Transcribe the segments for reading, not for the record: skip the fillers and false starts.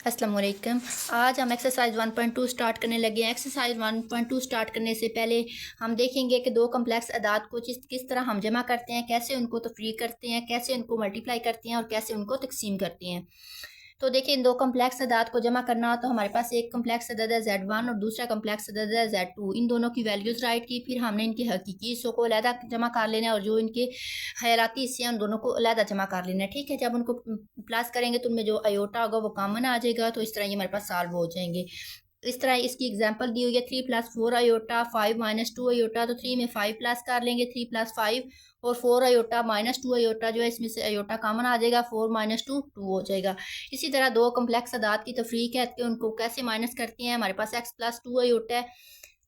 अस्सलाम वालेकुम। आज हम एक्सरसाइज 1.2 स्टार्ट करने लगे हैं। एक्सरसाइज 1.2 स्टार्ट करने से पहले हम देखेंगे कि दो कम्प्लेक्स अदाद को किस तरह हम जमा करते हैं, कैसे उनको तफरीक करते हैं, कैसे उनको मल्टीप्लाई करते हैं और कैसे उनको तकसीम करते हैं। तो देखिए, इन दो कम्प्लेक्स अदाद को जमा करना हो तो हमारे पास एक कम्प्लेक्स अदद है Z1 और दूसरा कम्प्लेक्स अदद है Z2। इन दोनों की वैल्यूज़ राइट की, फिर हमने इनके हकीकी हिस्सों को अलहदा जमा कर लेना है और जो इनके खैराती हिस्से हैं उन दोनों को अलहदा जमा कर लेना है। ठीक है, जब उनको प्लस करेंगे तो उनमें जो अयोटा होगा वो कॉमन आ जाएगा। तो इस तरह ये हमारे पास सॉल्व हो जाएंगे। इस तरह इसकी एग्जांपल दी हुई है 3 + 4 अयोटा 5 - 2 अयोटा। तो 3 में 5 प्लस कर लेंगे, 3 + 5 और 4 अयोटा -2 अयोटा जो है इसमें से अयोटा कॉमन आ जाएगा, 4 - 2 2 हो जाएगा। इसी तरह दो कम्प्लेक्स अदाद की तफरीक है कि उनको कैसे माइनस करते हैं। हमारे पास x + 2 अयोटा है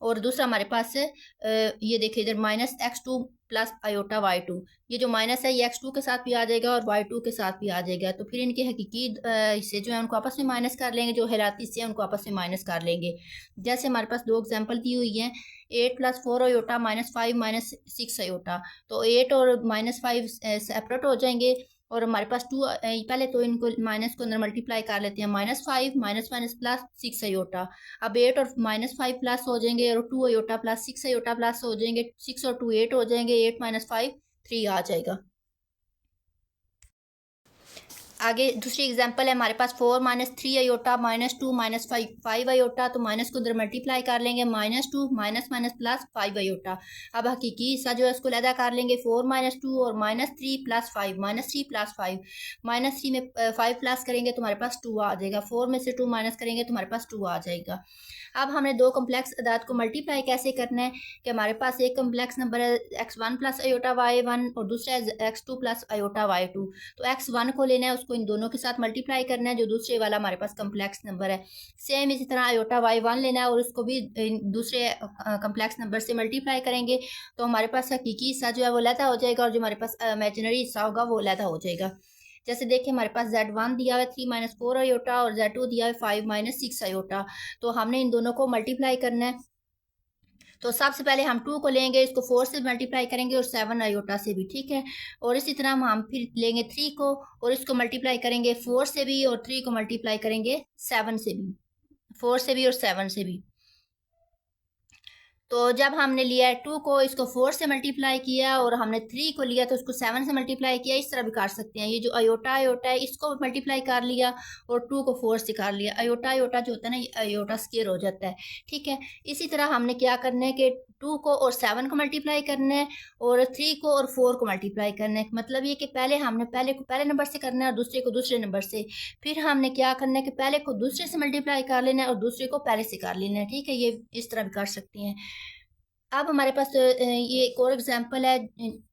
और दूसरा हमारे पास ये देखिए इधर -x2 + अयोटा y2। ये जो माइनस है ये x2 के साथ भी आ जाएगा और y2 के साथ भी आ जाएगा। तो फिर इनके हकीकी हिस्से जो है उनको आपस में माइनस कर लेंगे, जो हैराती हिस्से हैं उनको आपस में माइनस कर लेंगे। जैसे हमारे पास दो एग्जांपल दी हुई हैं, 8 + 4 अयोटा -5 - 6 अयोटा। तो 8 और -5 सेपरेट हो जाएंगे और हमारे पास 2 पहले तो इनको माइनस को अंदर मल्टीप्लाई कर लेते हैं, -5 माइनस प्लस 6 अयोटा। अब 8 और -5 प्लस हो जाएंगे और 2 अयोटा प्लस 6 अयोटा प्लस हो जाएंगे, 6 और 2 8 हो जाएंगे, 8 - 5 3 आ जाएगा। आगे दूसरी एग्जांपल है हमारे पास 4 - 3 अयोटा -2 - 5 अयोटा। तो माइनस को उधर मल्टीप्लाई कर लेंगे, -2 माइनस प्लस 5 अयोटा। अब हकीकी हिस्सा जो है उसको लहदा कर लेंगे, 4 - 2 और -3 + 5 -3 + 5। -3 में 5 प्लस करेंगे तो हमारे पास 2 आ जाएगा, 4 में से 2 माइनस करेंगे तो हमारे पास 2 आ जाएगा। अब हमने दो कम्प्लेक्स अदाद को मल्टीप्लाई कैसे करना है कि हमारे पास एक कम्प्लेक्स नंबर है x1 + अयोटा y1 और दूसरा है x2 + अयोटा y2। तो x1 को लेना है, उसको इन दोनों के साथ मल्टीप्लाई करना है जो दूसरे वाला हमारे पास कम्प्लेक्स नंबर है। सेम इसी तरह अयोटा y1 लेना है और उसको भी दूसरे कम्प्लेक्स नंबर से मल्टीप्लाई करेंगे। तो हमारे पास हकीकी हिस्सा जो है वो लहदा हो जाएगा और जो हमारे पास इमेजिनरी हिस्सा होगा वो लहदा हो जाएगा। जैसे देखिए हमारे पास Z1 दिया हुआ है 3 - 4 अयोटा और Z2 दिया है 5 - 6 अयोटा। तो हमने इन दोनों को मल्टीप्लाई करना है। तो सबसे पहले हम 2 को लेंगे, इसको 4 से मल्टीप्लाई करेंगे और 7 अयोटा से भी, ठीक है। और इसी तरह हम फिर लेंगे 3 को और इसको मल्टीप्लाई करेंगे 4 से भी और 3 को मल्टीप्लाई करेंगे 7 से भी, 4 से भी और 7 से भी। तो जब हमने लिया है 2 को, इसको 4 से मल्टीप्लाई किया और हमने 3 को लिया तो उसको 7 से मल्टीप्लाई किया। इस तरह भी कर सकते हैं। ये जो अयोटा अयोटा है इसको मल्टीप्लाई कर लिया और 2 को 4 से कर लिया। अयोटा अयोटा जो होता है ना ये अयोटा स्क्वायर हो जाता है, ठीक है। इसी तरह हमने क्या करना है कि 2 को और 7 को मल्टीप्लाई करना है और 3 को और 4 को मल्टीप्लाई करना है। मतलब ये कि पहले हमने पहले को पहले नंबर से करना है और दूसरे को दूसरे नंबर से। फिर हमने क्या करना है कि पहले को दूसरे से मल्टीप्लाई कर लेना है और दूसरे को पहले से कर लेना है, ठीक है। ये इस तरह भी कर सकती हैं। अब हमारे पास ये एक और एग्जांपल है।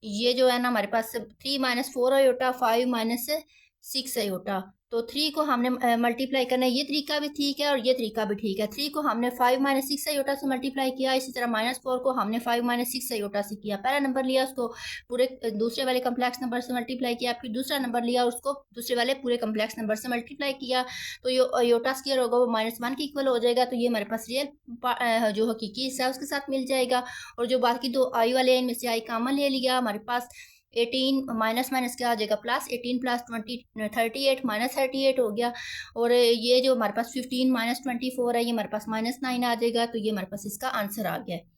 ये जो है ना हमारे पास 3 - 4 अयोटा 5 - 6 अयोटा। तो 3 को हमने मल्टीप्लाई करना है। ये तरीका भी ठीक है और ये तरीका भी ठीक है। 3 को हमने 5 - 6 अयोटा से मल्टीप्लाई किया, इसी तरह -4 को हमने 5 - 6 अयोटा से किया। पहला नंबर लिया उसको पूरे दूसरे वाले कम्प्लेक्स नंबर से मल्टीप्लाई किया, फिर दूसरा नंबर लिया उसको दूसरे वाले पूरे कम्प्लेक्स नंबर से मल्टीप्लाई किया। तो ये अयोटा स्क्वायर होगा वो -1 के इक्वल हो जाएगा। तो ये हमारे पास रियल जो हकीकी हिस्सा है उसके साथ मिल जाएगा। और जो बाकी दो आई वाले हैं इनमें से आई कॉमन ले लिया, हमारे पास 18 माइनस माइनस क्या आ जाएगा प्लस, 18 + 20 38 -38 हो गया। और ये जो हमारे पास 15 - 24 है ये हमारे पास -9 आ जाएगा। तो ये हमारे पास इसका आंसर आ गया है,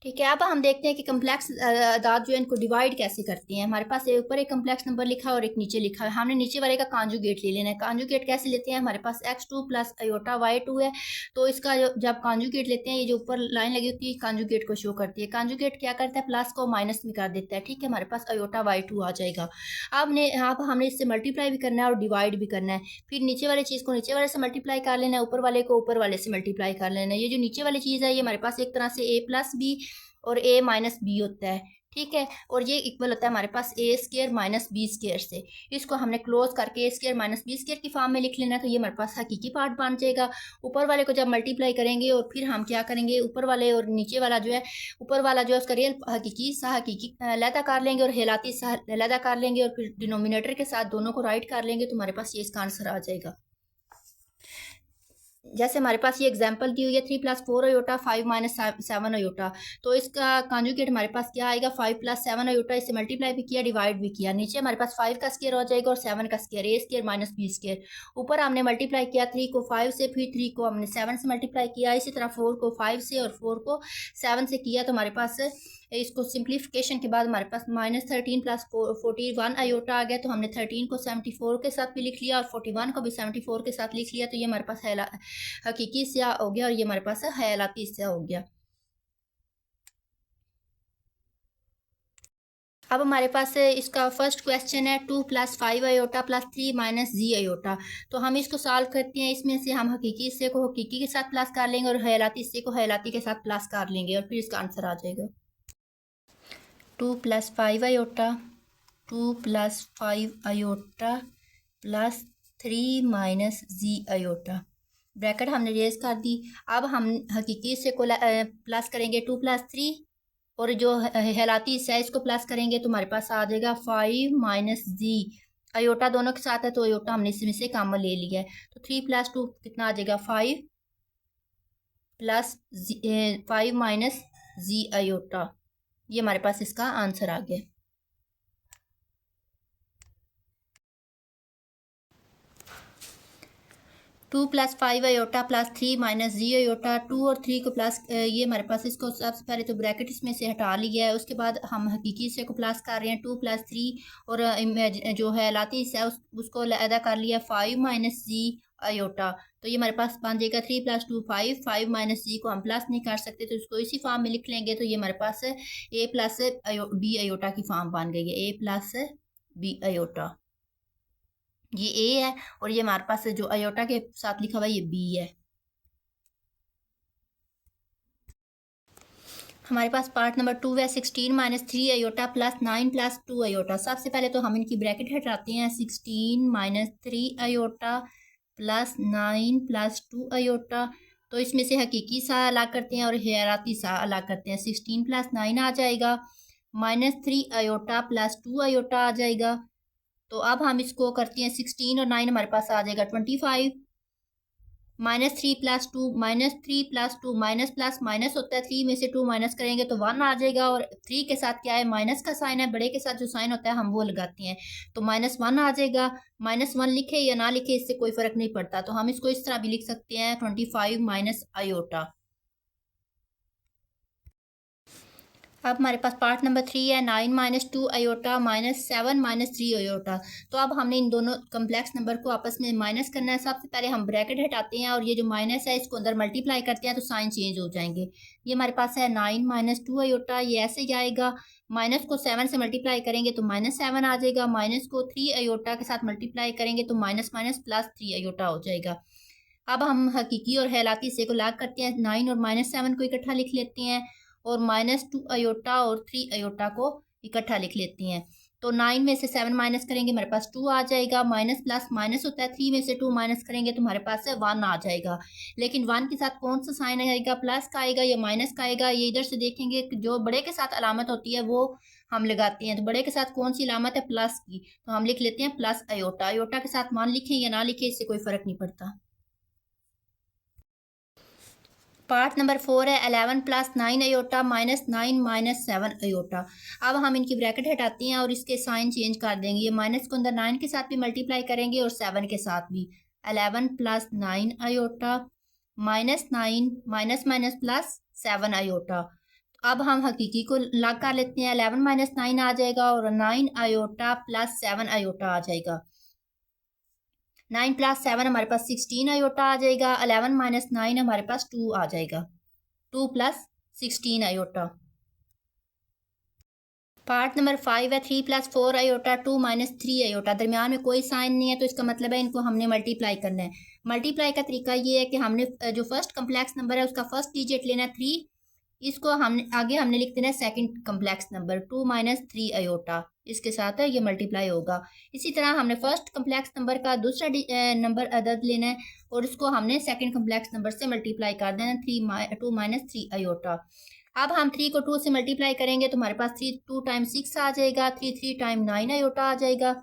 ठीक है। अब हम देखते हैं कि कम्प्लेक्स अदाद जो है इनको डिवाइड कैसे करते हैं। हमारे पास ऊपर एक कम्प्लेक्स नंबर लिखा है और एक नीचे लिखा है। हमने नीचे वाले का कॉन्जुगेट ले लेना है। कॉन्जुगेट कैसे लेते हैं, हमारे पास x2 + अयोटा y2 है। तो इसका जब कॉन्जुगेट लेते हैं, ये जो ऊपर लाइन लगी होती है कॉन्जुगेट को शो करती है। कॉन्जुगेट क्या करता है, प्लस को माइनस में कर देता है, ठीक है। हमारे पास अयोटा y2 आ जाएगा। अब हमने इससे मल्टीप्लाई भी करना है और डिवाइड भी करना है। फिर नीचे वाली चीज़ को नीचे वाले से मल्टीप्लाई कर लेना है, ऊपर वाले को ऊपर वाले से मल्टीप्लाई कर लेना है। ये जो नीचे वाली चीज़ है ये हमारे पास एक तरह से a + b और a - b होता है, ठीक है। और ये इक्वल होता है हमारे पास a² - b² से। इसको हमने क्लोज करके a² - b² की फॉर्म में लिख लेना है। तो ये हमारे पास हकीकी पार्ट बन जाएगा। ऊपर वाले को जब मल्टीप्लाई करेंगे और फिर हम क्या करेंगे, ऊपर वाले और नीचे वाला जो है, ऊपर वाला जो है उसका रियल हकीकी सा हकीकी अलहदा कर लेंगे और हेलाती सा अलहदा कर लेंगे और फिर डिनोमिनेटर के साथ दोनों को राइट कर लेंगे। तो हमारे पास ये इसका आंसर आ जाएगा। जैसे हमारे पास ये एग्जांपल दी हुई है 3+4 अयोटा 5-7 अयोटा, तो इसका कॉन्जुगेट हमारे पास क्या आएगा 5+7 अयोटा। इसे मल्टीप्लाई भी किया, डिवाइड भी किया। नीचे हमारे पास 5 का स्क्वायर हो जाएगा और 7 का स्क्वायर, ए स्क्वायर माइनस बी स्क्वायर। ऊपर हमने मल्टीप्लाई किया 3 को 5 से, फिर 3 को हमने 7 से मल्टीप्लाई किया। इसी तरह 4 को 5 से और 4 को 7 से किया। तो हमारे पास इसको सिंप्लीफिकेशन के बाद हमारे पास -13+41 अयोटा आ गया। तो हमने 13 को 74 के साथ भी लिख लिया और 41 को भी 74 के साथ लिख लिया। तो ये हमारे पास हकीकी हिस्सा हो गया और ये हमारे पास ख्यालाती हिस्सा हो गया। अब हमारे पास इसका फर्स्ट क्वेश्चन है 2+5 अयोटा +3 - जी अयोटा। तो हम इसको सॉल्व करते हैं। इसमें से हम हकीकी हिस्से को हकीकी के साथ प्लस कर लेंगे और ख्यालाती हिस्से को ख्यालाती के साथ प्लस कर लेंगे और फिर इसका आंसर आ जाएगा 2+5 अयोटा 2+5 अयोटा +3 - जी अयोटा। ब्रैकेट हमने रेज कर दी। अब हम हकीकी हिस्से को प्लस करेंगे 2+3 और जो हेलाती हिस्सा है इसको प्लस करेंगे तो हमारे पास आ जाएगा 5 - जी। अयोटा दोनों के साथ है तो अयोटा हमने इसमें से कॉमन ले लिया है। तो 3+2 कितना आ जाएगा 5 + 5 - जी अयोटा। ये हमारे पास इसका आंसर आ गया। (2+5 अयोटा +3 - जी अयोटा). 2 और 3 को प्लस, ये हमारे पास इसको सबसे पहले तो ब्रैकेट इसमें से हटा लिया है। उसके बाद हम हकीकी हिस्से को प्लस कर रहे हैं 2+3 और जो है लाती हिस्सा है उसको अदा कर लिया 5 - जी अयोटा। तो ये हमारे पास बन जाएगा 3+2 5 5 - जी को हम प्लस नहीं कर सकते तो इसको इसी फॉर्म में लिख लेंगे। तो ये हमारे पास A+B अयोटा की फॉर्म बन गई है, A+B अयोटा। ये ए है और ये हमारे पास जो अयोटा के साथ लिखा हुआ है ये बी है। हमारे पास पार्ट नंबर 2 है 16 - 3 अयोटा +9 + 2 अयोटा। सबसे पहले तो हम इनकी ब्रैकेट हटाते हैं। 16 - 3 अयोटा +9 + 2 अयोटा। तो इसमें से हकीकी सा अलग करते हैं और ख्यालाती सा अलग करते हैं। 16 + 9 आ जाएगा, -3 अयोटा +2 अयोटा आ जाएगा। तो अब हम इसको करते हैं 16 और 9 हमारे पास आ जाएगा 25। -3 + 2 -3 + 2 माइनस प्लस माइनस होता है, 3 में से 2 माइनस करेंगे तो 1 आ जाएगा। और 3 के साथ क्या है, माइनस का साइन है, बड़े के साथ जो साइन होता है हम वो लगाते हैं। तो -1 आ जाएगा। -1 लिखे या ना लिखे इससे कोई फर्क नहीं पड़ता। तो हम इसको इस तरह भी लिख सकते हैं 25 - अयोटा। अब हमारे पास पार्ट नंबर 3 है 9 - 2 अयोटा -7 - 3 अयोटा। तो अब हमने इन दोनों कम्प्लेक्स नंबर को आपस में माइनस करना है। सबसे पहले हम ब्रैकेट हटाते हैं और ये जो माइनस है इसको अंदर मल्टीप्लाई करते हैं तो साइन चेंज हो जाएंगे। ये हमारे पास है 9 - 2 अयोटा, ये ऐसे जाएगा। माइनस को 7 से मल्टीप्लाई करेंगे तो -7 आ जाएगा। माइनस को 3 अयोटा के साथ मल्टीप्लाई करेंगे तो माइनस माइनस +3 अयोटा हो जाएगा। अब हम हकीकी और ख्यालाती हिस्से को लाग करते हैं। 9 और -7 को इकट्ठा लिख लेते हैं और -2 अयोटा और 3 अयोटा को इकट्ठा लिख लेते हैं। तो 9 में से 7 माइनस करेंगे हमारे पास 2 आ जाएगा। माइनस प्लस माइनस होता है, 3 में से 2 माइनस करेंगे तो हमारे पास 1 आ जाएगा। लेकिन 1 के साथ कौन सा साइन आएगा, प्लस का आएगा या माइनस का आएगा। ये इधर से देखेंगे जो बड़े के साथ अलामत होती है वो हम लगाते हैं। तो बड़े के साथ कौन सी अलामत है, प्लस की, तो हम लिख लेते हैं प्लस अयोटा। अयोटा के साथ 1 लिखें या ना लिखें इससे कोई फर्क नहीं पड़ता। पार्ट नंबर 4 है 11 + 9 अयोटा -9 - 7 अयोटा। अब हम इनकी ब्रैकेट हटाते हैं और इसके साइन चेंज कर देंगे। ये माइनस को अंदर 9 के साथ भी मल्टीप्लाई करेंगे और 7 के साथ भी। 11 + 9 अयोटा -9 माइनस माइनस +7 अयोटा। अब हम हकीकी को लग कर लेते हैं। 11 - 9 आ जाएगा और 9 अयोटा +7 अयोटा आ जाएगा। 9 + 7 हमारे पास 16 अयोटा आ जाएगा। 11 - 9 हमारे पास 2 आ जाएगा। 2 + 16 अयोटा। पार्ट नंबर 5 है 3 + 4 अयोटा 2 - 3 अयोटा। दरमियान में कोई साइन नहीं है तो इसका मतलब है इनको हमने मल्टीप्लाई करना है। मल्टीप्लाई का तरीका ये है कि हमने जो फर्स्ट कम्प्लेक्स नंबर है उसका फर्स्ट डिजिट लेना है 3। इसको हमने आगे हमने लिख देना है सेकंड कम्प्लेक्स नंबर 2 - 3 अयोटा। इसके साथ ये मल्टीप्लाई होगा। इसी तरह हमने फर्स्ट कम्प्लेक्स नंबर का दूसरा नंबर अदद लेना है और इसको हमने सेकंड कम्प्लेक्स नंबर से मल्टीप्लाई कर देना 2 - 3 अयोटा। अब हम 3 को 2 से मल्टीप्लाई करेंगे तो हमारे पास 3 2 टाइम 6 आ जाएगा। 3 3 टाइम 9 अयोटा आ जाएगा।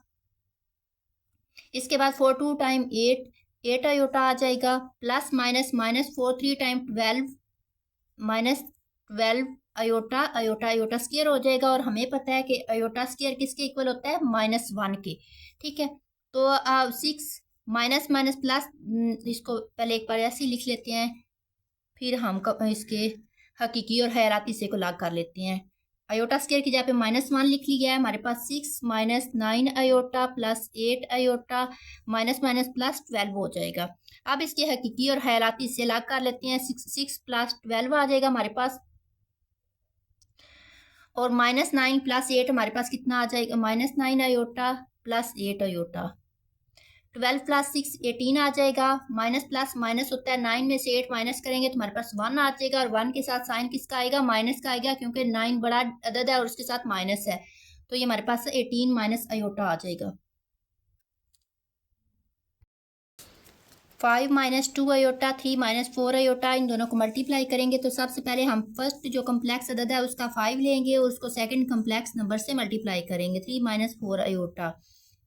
इसके बाद 4 2 टाइम 8 8 आयोटा आ जाएगा, plus minus minus 4 3 time 12 minus 12 iota, iota iota square हो जाएगा। और हमें पता है कि आयोटा स्क्वायर किसके इक्वल होता है, -1 के। ठीक है, तो 6 माइनस माइनस प्लस, इसको पहले एक बार ऐसे ही लिख लेते हैं, फिर हम इसके हकीकी और हैराती से को लाग कर लेते हैं। आयोटा स्क्वायर की जगह पे -1 लिख लिया है, हमारे पास 6 minus 9 iota plus 8 iota minus minus plus 12 हो जाएगा। अब इसके हकीकी और हैराती से लाग कर लेते हैं, 6 प्लस 12 आ जाएगा हमारे पास, और -9 प्लस 8 हमारे पास कितना आ जाएगा, -9 आयोटा प्लस 8 आयोटा। 12 प्लस 6 18 आ जाएगा, माइनस प्लस माइनस होता है, 9 में से 8 माइनस करेंगे तो हमारे पास 1 आ जाएगा, और 1 के साथ साइन किसका आएगा, माइनस का आएगा, क्योंकि 9 बड़ा अदद है और उसके साथ माइनस है, तो ये हमारे पास 18 माइनस आयोटा आ जाएगा। 5 माइनस 2 आयोटा, 3 माइनस 4 आयोटा, इन दोनों को मल्टीप्लाई करेंगे तो सबसे पहले हम फर्स्ट जो कम्प्लेक्स अदद है उसका 5 लेंगे और उसको सेकंड कम्प्लेक्स नंबर से मल्टीप्लाई करेंगे, 3 माइनस 4 आयोटा।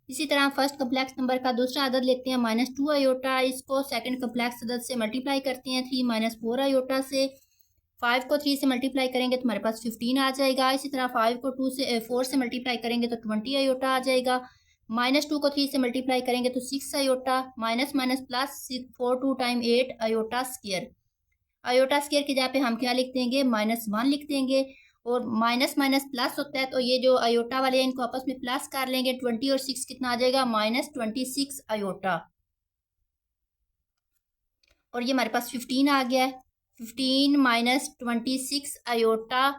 इसी तरह फर्स्ट कम्प्लेक्स नंबर का दूसरा अदद लेते हैं -2 आयोटा, इसको सेकंड कम्प्लेक्स अदद से मल्टीप्लाई करते हैं 3 माइनस 4 आयोटा से। 5 को 3 से मल्टीप्लाई करेंगे तो हमारे पास 15 आ जाएगा। इसी तरह 5 को 4 से मल्टीप्लाई करेंगे तो 20 आयोटा आ जाएगा। -2 को 3 से मल्टीप्लाई करेंगे तो 6 iota, minus minus plus 4 2 time 8 iota square. Iota square की जगह पे हम क्या लिख देंगे, -1 लिख देंगे, और माइनस माइनस प्लस होता है तो ये जो आयोटा वाले हैं इनको आपस में प्लस कर लेंगे, 20 और 6 कितना आ जाएगा, -26 आयोटा। और ये हमारे पास 15 आ गया है, 15 minus 26 iota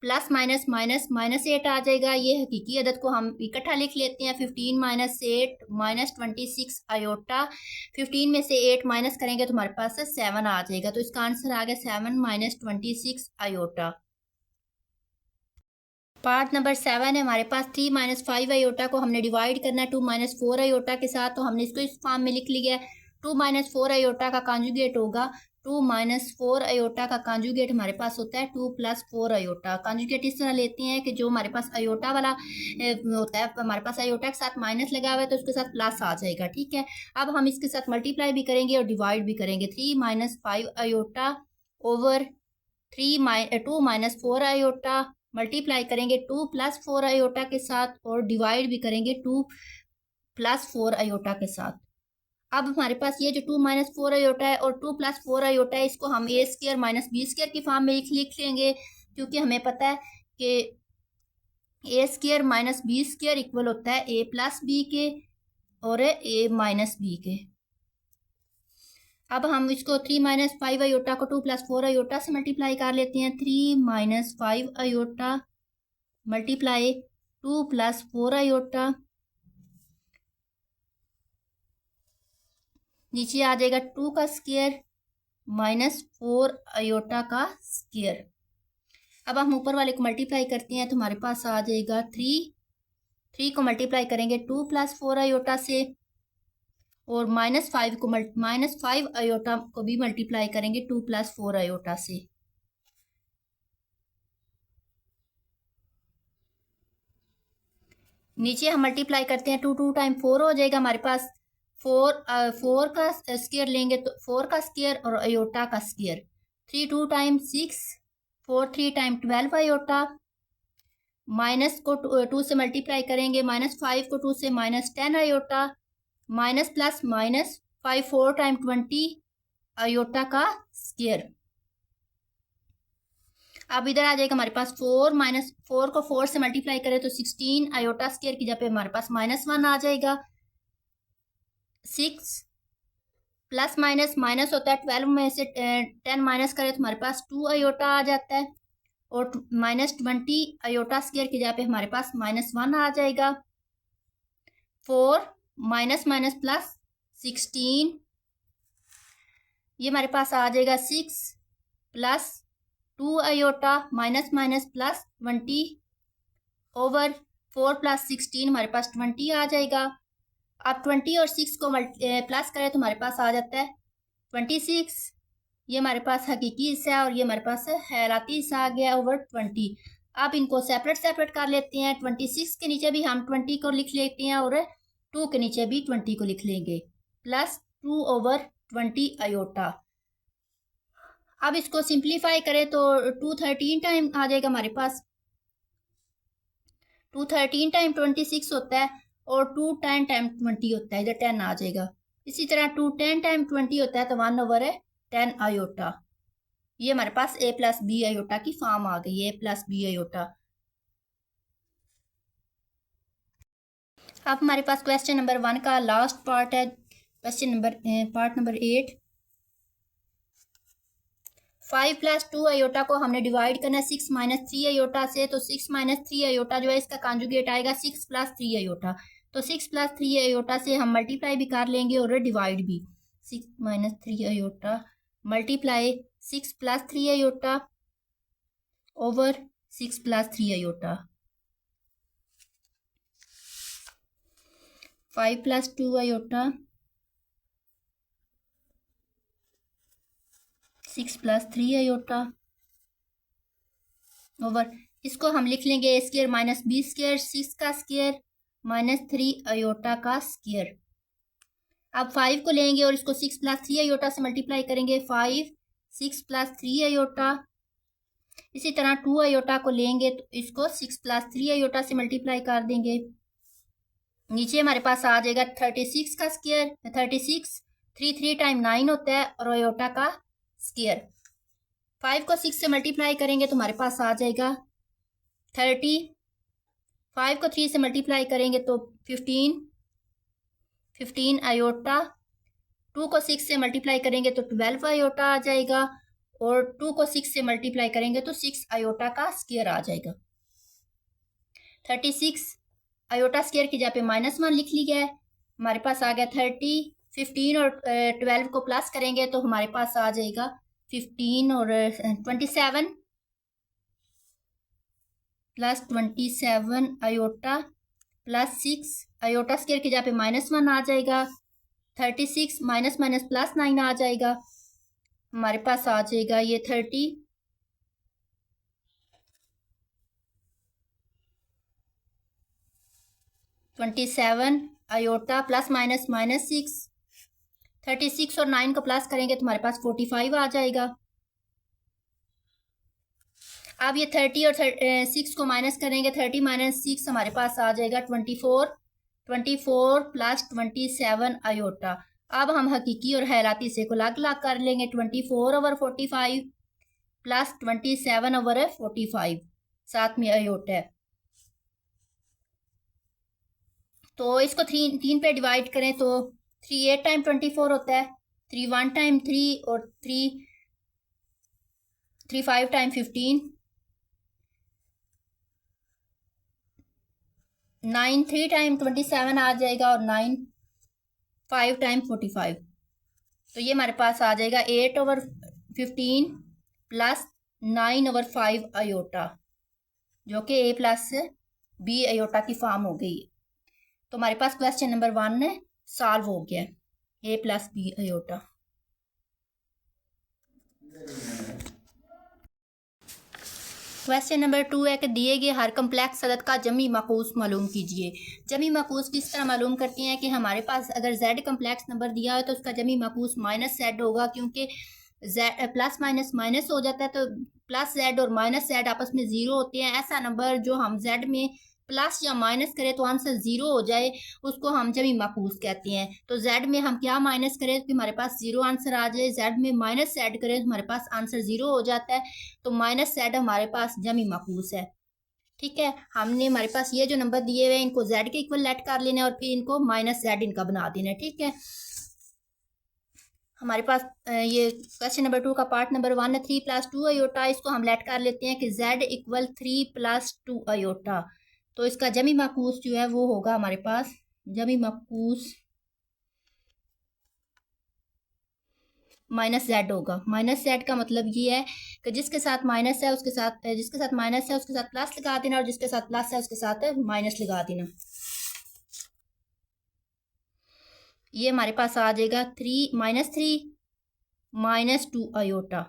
plus minus minus -8 आ जाएगा। ये हकीकी अदद को हम इकट्ठा लिख लेते हैं, 15 माइनस 8 माइनस 26 आयोटा। 15 में से 8 माइनस करेंगे तो हमारे पास 7 आ जाएगा, तो इसका आंसर आ गया 7 माइनस 26 आयोटा। पार्ट नंबर 7 है हमारे पास, 3 माइनस 5 आयोटा को हमने डिवाइड करना है 2 माइनस 4 आयोटा के साथ, तो हमने इसको इस फॉर्म में लिख लिया है। 2 माइनस 4 आयोटा का कॉन्जुगेट होगा, 2 माइनस 4 आयोटा का कॉन्जुगेट हमारे पास होता है 2 प्लस 4 आयोटा। कॉन्जुगेट इस तरह लेते हैं कि जो हमारे पास आयोटा वाला होता है, हमारे पास आयोटा के साथ माइनस लगा हुआ है तो उसके साथ प्लस आ जाएगा। ठीक है, अब हम इसके साथ मल्टीप्लाई भी करेंगे और डिवाइड भी करेंगे। 3 minus 5 iota over 2 minus 4 iota, multiply करेंगे 2 प्लस 4 आयोटा के साथ, और डिवाइड भी करेंगे 2 प्लस 4 आयोटा के साथ। अब हमारे पास ये जो 2 माइनस 4 आयोटा है और 2 प्लस 4 आयोटा है, इसको हम A square minus B square की फॉर्म में लिख लेंगे, क्योंकि हमें पता है कि A square minus B square equal होता है ए प्लस बी के और ए माइनस बी के। अब हम इसको 3 माइनस 5 आयोटा को 2 प्लस 4 आयोटा से मल्टीप्लाई कर लेते हैं। 3 minus 5 iota multiply 2 plus 4 iota, नीचे आ जाएगा 2 का स्क्वायर माइनस 4 आयोटा का स्क्वायर। अब हम ऊपर वाले को मल्टीप्लाई करते हैं तो हमारे पास आ जाएगा 3 को मल्टीप्लाई करेंगे 2 प्लस 4 आयोटा से, और -5 आयोटा को भी मल्टीप्लाई करेंगे 2 प्लस 4 आयोटा से। नीचे हम मल्टीप्लाई करते हैं 2 टाइम 4 हो जाएगा हमारे पास, 4 का स्क्वायर लेंगे तो 4 का स्क्वायर और आयोटा का square. 3 2 time 6, 4 3 time 12 iota, minus को 2 से मल्टीप्लाई करेंगे, -5 को 2 से -10 iota, minus plus minus 5 4 time 20 iota का स्क्वायर। अब इधर आ जाएगा हमारे पास 4 को 4 से मल्टीप्लाई करें तो 16 आयोटा स्क्वायर की जगह पे हमारे पास -1 आ जाएगा। 6 प्लस माइनस माइनस होता है, 12 में से 10 माइनस करें तो हमारे पास 2 आयोटा आ जाता है, और -20 आयोटा स्क्वायर की जगह पे हमारे पास -1 आ जाएगा। 4 माइनस माइनस प्लस 16, ये हमारे पास आ जाएगा 6 plus 2 iota minus minus plus 20 over 4 plus 16 हमारे पास 20 आ जाएगा। अब 20 और 6 को प्लस करें तो हमारे पास आ जाता है 26, ये हमारे पास हकीकी हिस्सा है और ये हमारे पास हैराती हिस्सा आ गया ओवर 20। अब इनको सेपरेट कर लेते हैं। 26 के नीचे भी हम 20 को लिख लेते हैं और 2 के नीचे भी 20 को लिख लेंगे, प्लस 2/20 आयोटा। अब इसको सिंप्लीफाई करें तो 213 टाइम आ जाएगा हमारे पास। 213 टाइम 26 होता है और 210 टाइम 20 होता है, इधर 10 आ जाएगा। इसी तरह 210 टाइम 20 होता है तो 1/10 आयोटा। ये हमारे पास a प्लस बी आयोटा की फॉर्म आ गई, a प्लस बी आयोटा। अब हमारे पास क्वेश्चन नंबर 1 का लास्ट पार्ट है, question number part number 8। 5 + 2 iota को हमने डिवाइड करना है 6 - 3 आयोटा से, तो 6 - 3 आयोटा जो है इसका कॉन्जुगेट आएगा 6 + 3 आयोटा। तो 6 + 3 आयोटा से हम मल्टीप्लाई भी कर लेंगे और डिवाइड भी। 6 - 3 iota multiply 6 + 3 iota over 6 + 3 iota. 5 + 2 iota 6 + 3 iota over, इसको हम लिख लेंगे a² - b², 6 का स्क्वायर -3 आयोटा का स्क्वायर। अब 5 को लेंगे और इसको 6 + 3 आयोटा से मल्टीप्लाई करेंगे, 5 6 + 3 आयोटा। इसी तरह 2 आयोटा को लेंगे तो इसको 6 + 3 आयोटा से मल्टीप्लाई कर देंगे। नीचे हमारे पास आ जाएगा 36 का स्क्वायर, 36 3 टाइम 9 होता है और आयोटा का स्क्वायर। 5 को 6 से मल्टीप्लाई करेंगे तो हमारे पास आ जाएगा 30। 5 को 3 से मल्टीप्लाई करेंगे तो 15 आयोटा। 2 को 6 से मल्टीप्लाई करेंगे तो 12 आयोटा आ जाएगा और 2 को 6 से मल्टीप्लाई करेंगे तो 6 आयोटा का स्क्वायर आ जाएगा। 36 आयोटा स्क्वायर की जगह पे -1 लिख लिया है, हमारे पास आ गया 30। 15 और 12 को प्लस करेंगे तो हमारे पास आ जाएगा 15 और 27 plus 27 iota plus 6 iota square की जगह पे -1 आ जाएगा। 36 माइनस माइनस प्लस 9 आ जाएगा, हमारे पास आ जाएगा ये 30 27 आयोटा प्लस माइनस -6। 36 और 9 को प्लस करेंगे तो हमारे पास 45 आ जाएगा। अब ये 30 और 6 को माइनस करेंगे, 30 - 6 हमारे पास आ जाएगा 24 प्लस 27 आयोटा। अब हम हकीकी और हैराती से को अलग अलग कर लेंगे, 24/45 प्लस 27/45 साथ में आयोटा है। तो इसको 3 पे डिवाइड करें तो 3 8 टाइम 24 होता है, 3 1 टाइम 3 और 3 5 टाइम 15, 9 3 टाइम 27 आ जाएगा और 9 5 टाइम 45। तो ये हमारे पास आ जाएगा 8/15 प्लस 9/5 आयोटा, जो कि a प्लस बी आयोटा की फॉर्म हो गई। तो हमारे पास क्वेश्चन नंबर 1 सॉल्व हो गया, a plus B iota. Question number 2 है कि दिए गए हर कम्प्लेक्स अदद का जमी माकूस मालूम कीजिए। जमी माकूस किस तरह मालूम करते हैं कि हमारे पास अगर z कम्प्लेक्स नंबर दिया है तो उसका जमी माकूस -z होगा, क्योंकि z प्लस माइनस माइनस हो जाता है तो प्लस z और -z आपस में 0 होते हैं। ऐसा नंबर जो हम z में प्लस या माइनस करें तो आंसर 0 हो जाए उसको हम जमी माकूस कहते हैं। तो z में हम क्या माइनस करें कि हमारे पास 0 आंसर आ जाए, z में माइनस z करें तो हमारे पास आंसर 0 हो जाता है। तो -z हमारे पास जमी माकूस है। ठीक है, हमने हमारे पास ये जो नंबर दिए हुए हैं इनको z के इक्वल लेट कर लेना और फिर इनको -z इनका बना देना है। ठीक है, हमारे पास ये क्वेश्चन नंबर 2 का पार्ट नंबर 1 है 3 + 2 आयोटा। इसको हम लेट कर लेते हैं कि z = 3 + 2 आयोटा। तो इसका जमी माकूस जो है वो होगा हमारे पास जमी माकूस -z होगा। -z का मतलब ये है कि जिसके साथ माइनस है उसके साथ जिसके साथ माइनस है उसके साथ प्लस लगा देना और जिसके साथ प्लस है उसके साथ माइनस लगा देना। ये हमारे पास आ जाएगा 3 - 2 आयोटा।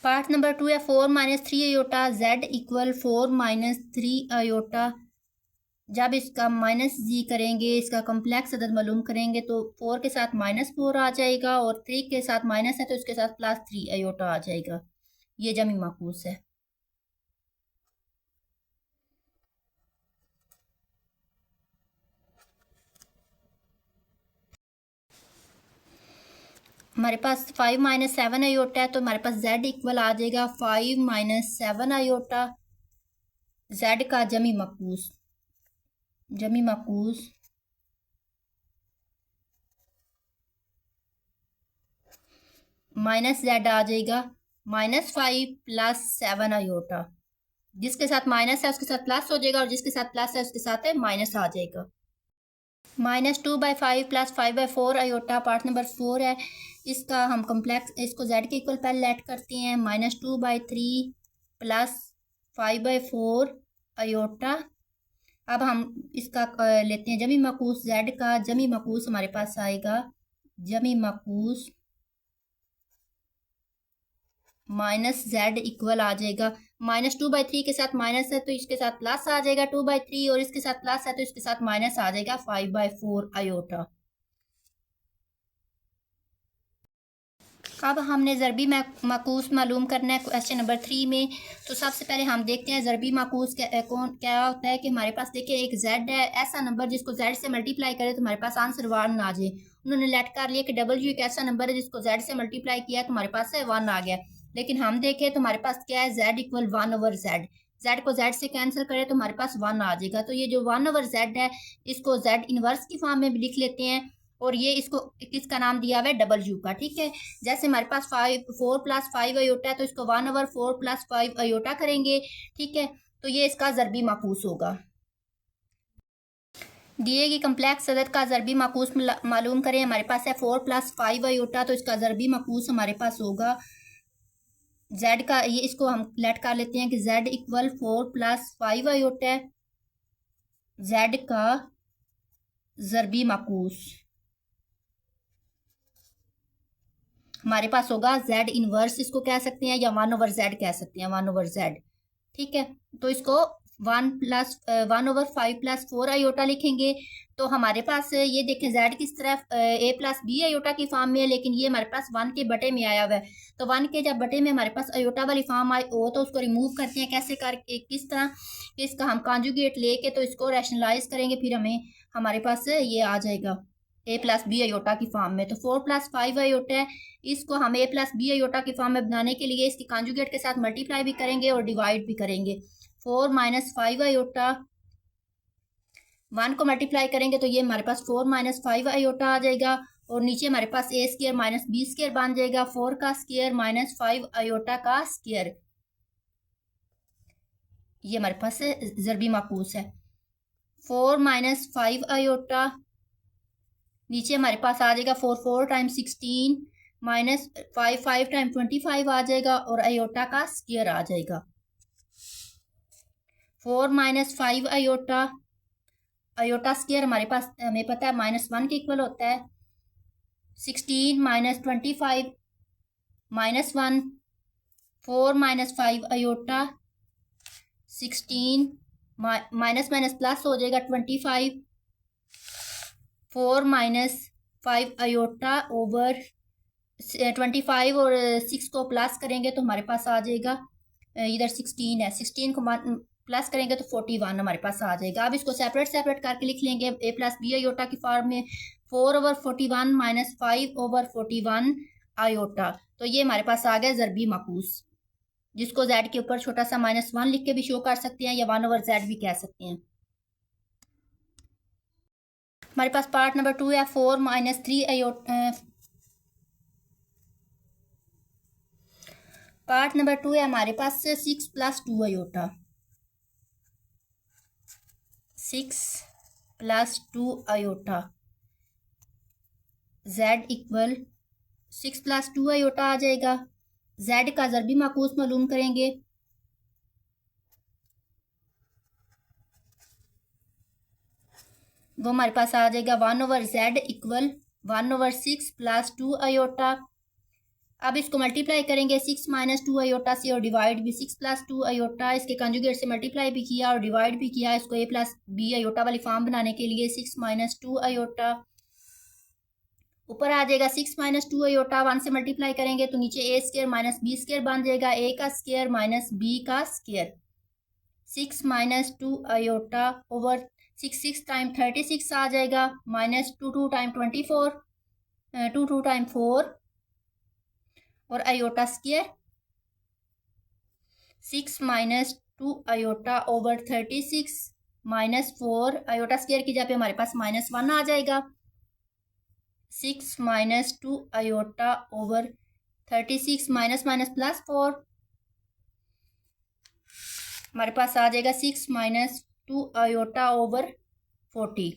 पार्ट नंबर 2 है 4 - 3 आयोटा। z = 4 - 3 आयोटा जब इसका माइनस जी करेंगे, इसका कम्प्लेक्स अदद मालूम करेंगे, तो 4 के साथ -4 आ जाएगा और 3 के साथ माइनस है तो इसके साथ +3 आयोटा आ जाएगा। ये जमी माकूस है। हमारे पास 5 - 7 आयोटा है, तो हमारे पास z इक्वल आ जाएगा 5 - 7 आयोटा। z का जमी माकूस माइनस z आ जाएगा -5 + 7 आयोटा। जिसके साथ माइनस है उसके साथ प्लस हो जाएगा और जिसके साथ प्लस है उसके साथ माइनस आ जाएगा। -2/5 + 5/4 आयोटा पार्ट नंबर 4 है। इसका हम कम्प्लेक्स इसको z के इक्वल पहले लेट करते हैं। -2/3 + 5/4 आयोटा। अब हम इसका लेते हैं जमी माकूस z का। जमी माकूस हमारे पास आएगा जमी माकूस -z इक्वल आ जाएगा -2/3 के साथ माइनस है तो इसके साथ प्लस आ जाएगा 2/3 और इसके साथ प्लस है तो इसके साथ माइनस आ जाएगा 5/4 आयोटा। अब हमने ज़रबी माकूस मालूम करना है क्वेश्चन नंबर 3 में। तो सबसे पहले हम देखते हैं ज़रबी माकूस क्या होता है। कि हमारे पास देखिए एक z है, ऐसा नंबर जिसको z से मल्टीप्लाई करे तो हमारे पास आंसर 1 आ जाए। उन्होंने लेट कर लिया कि W एक ऐसा नंबर है जिसको z से मल्टीप्लाई किया तो हमारे पास 1 आ गया। लेकिन हम देखें तो हमारे पास क्या है, z इक्वल 1/z। z को z से कैंसिल करें तो हमारे पास 1 आ जाएगा। तो ये जो 1/z है इसको z इनवर्स की फॉर्म में भी लिख लेते हैं और ये इसको किसका नाम दिया हुआ है, W का। ठीक है, जैसे हमारे पास 4 + 5 आयोटा है तो इसको 1/4 + 5 आयोटा करेंगे। ठीक है, तो ये इसका ज़रबी माकूस होगा। दिए गई कम्प्लेक्स अदद का ज़रबी माकूस मालूम करें। हमारे पास है 4 + 5 आयोटा, तो इसका ज़रबी माकूस हमारे पास होगा z का। ये इसको हम लेट कर लेते हैं कि z इक्वल 4 + 5 आयोटा है। z का ज़रबी माकूस हमारे पास होगा z इनवर्स, इसको कह सकते हैं या 1/z कह सकते हैं, 1/z। ठीक है, तो इसको 1/5 + 4 आयोटा लिखेंगे। तो हमारे पास ये देखें z किस तरफ a + b आयोटा की फॉर्म में है, लेकिन ये हमारे पास 1 के बटे में आया हुआ है। तो 1 के जब बटे में हमारे पास आयोटा वाली फॉर्म आई हो तो उसको रिमूव करते हैं। कैसे करके, किस तरह, इसका हम कॉन्जुगेट लेके तो इसको रैशनलाइज करेंगे, फिर हमारे पास ये आ जाएगा a + b आयोटा की फॉर्म में। तो 4 + 5 आयोटा है, इसको हम a + b आयोटा की फॉर्म में बनाने के लिए इसकी कॉन्जुगेट के साथ मल्टीप्लाई भी करेंगे और डिवाइड भी करेंगे। 4 - 5 आयोटा, 1 को मल्टीप्लाई करेंगे तो ये हमारे पास 4 - 5 आयोटा आ जाएगा और नीचे हमारे पास a² - b² बन जाएगा। 4 का स्क्वायर - 5 आयोटा का स्क्वायर। ये हमारे पास ज़रबी माकूस है। 4 - 5 आयोटा, नीचे हमारे पास आ जाएगा 4 × 16 -5 × 25 आ जाएगा और आयोटा का स्क्वायर आ जाएगा। 4 - 5 आयोटा, आयोटा स्क्वायर हमारे पास हमें पता है -1 के इक्वल होता है। 16 - 25 -1, 4 - 5 आयोटा, 16 माइनस माइनस प्लस हो जाएगा 25, 4 - 5 आयोटा ओवर 25 और 6 को प्लस करेंगे तो हमारे पास आ जाएगा, इधर 16 है, 16 को प्लस करेंगे तो 41 हमारे पास आ जाएगा। अब इसको सेपरेट सेपरेट करके लिख लेंगे a + b आयोटा की फॉर्म में। 4/41 - 5/41 आयोटा। तो ये हमारे पास आ गया ज़रबी माकूस, जिसको z के ऊपर छोटा सा -1 लिख के भी शो कर सकते हैं या 1/z भी कह सकते हैं। हमारे पास पार्ट नंबर 2 है 4 - 3 आयोटा। पार्ट नंबर 2 है हमारे पास 6 + 2 iota, 6 + 2 iota. z equal 6 + 2 iota आ जाएगा। z का ज़रबी माकूस मालूम करेंगे। वो हमारे पास आ जाएगा 1/z इक्वल 1/6 + 2 आयोटा। अब इसको मल्टीप्लाई करेंगे 6 माइनस 2 अयोटा से और डिवाइड भी 6 प्लस 2 अयोटा, इसके कंजुगेट से मल्टीप्लाई भी किया और डिवाइड भी किया इसको a प्लस बी अयोटा वाली फॉर्म बनाने के लिए। 6 माइनस 2 अयोटा ऊपर आ जाएगा 6 माइनस 2 अयोटा, 1 से मल्टीप्लाई करेंगे तो नीचे a square minus B square बन जाएगा, a का स्क्र माइनस b का square. 6 minus 2 iota over 6 time 36 आ जाएगा, माइनस 2 टाइम 24, 2 टाइम 4 और iota square. 6 minus 2 iota over 36 minus 4 iota square की जगह पे हमारे पास -1 आ जाएगा। 6 minus 2 iota over 36 minus minus plus 4, हमारे पास आ जाएगा 6 माइनस 2 अयोटा ओवर 40।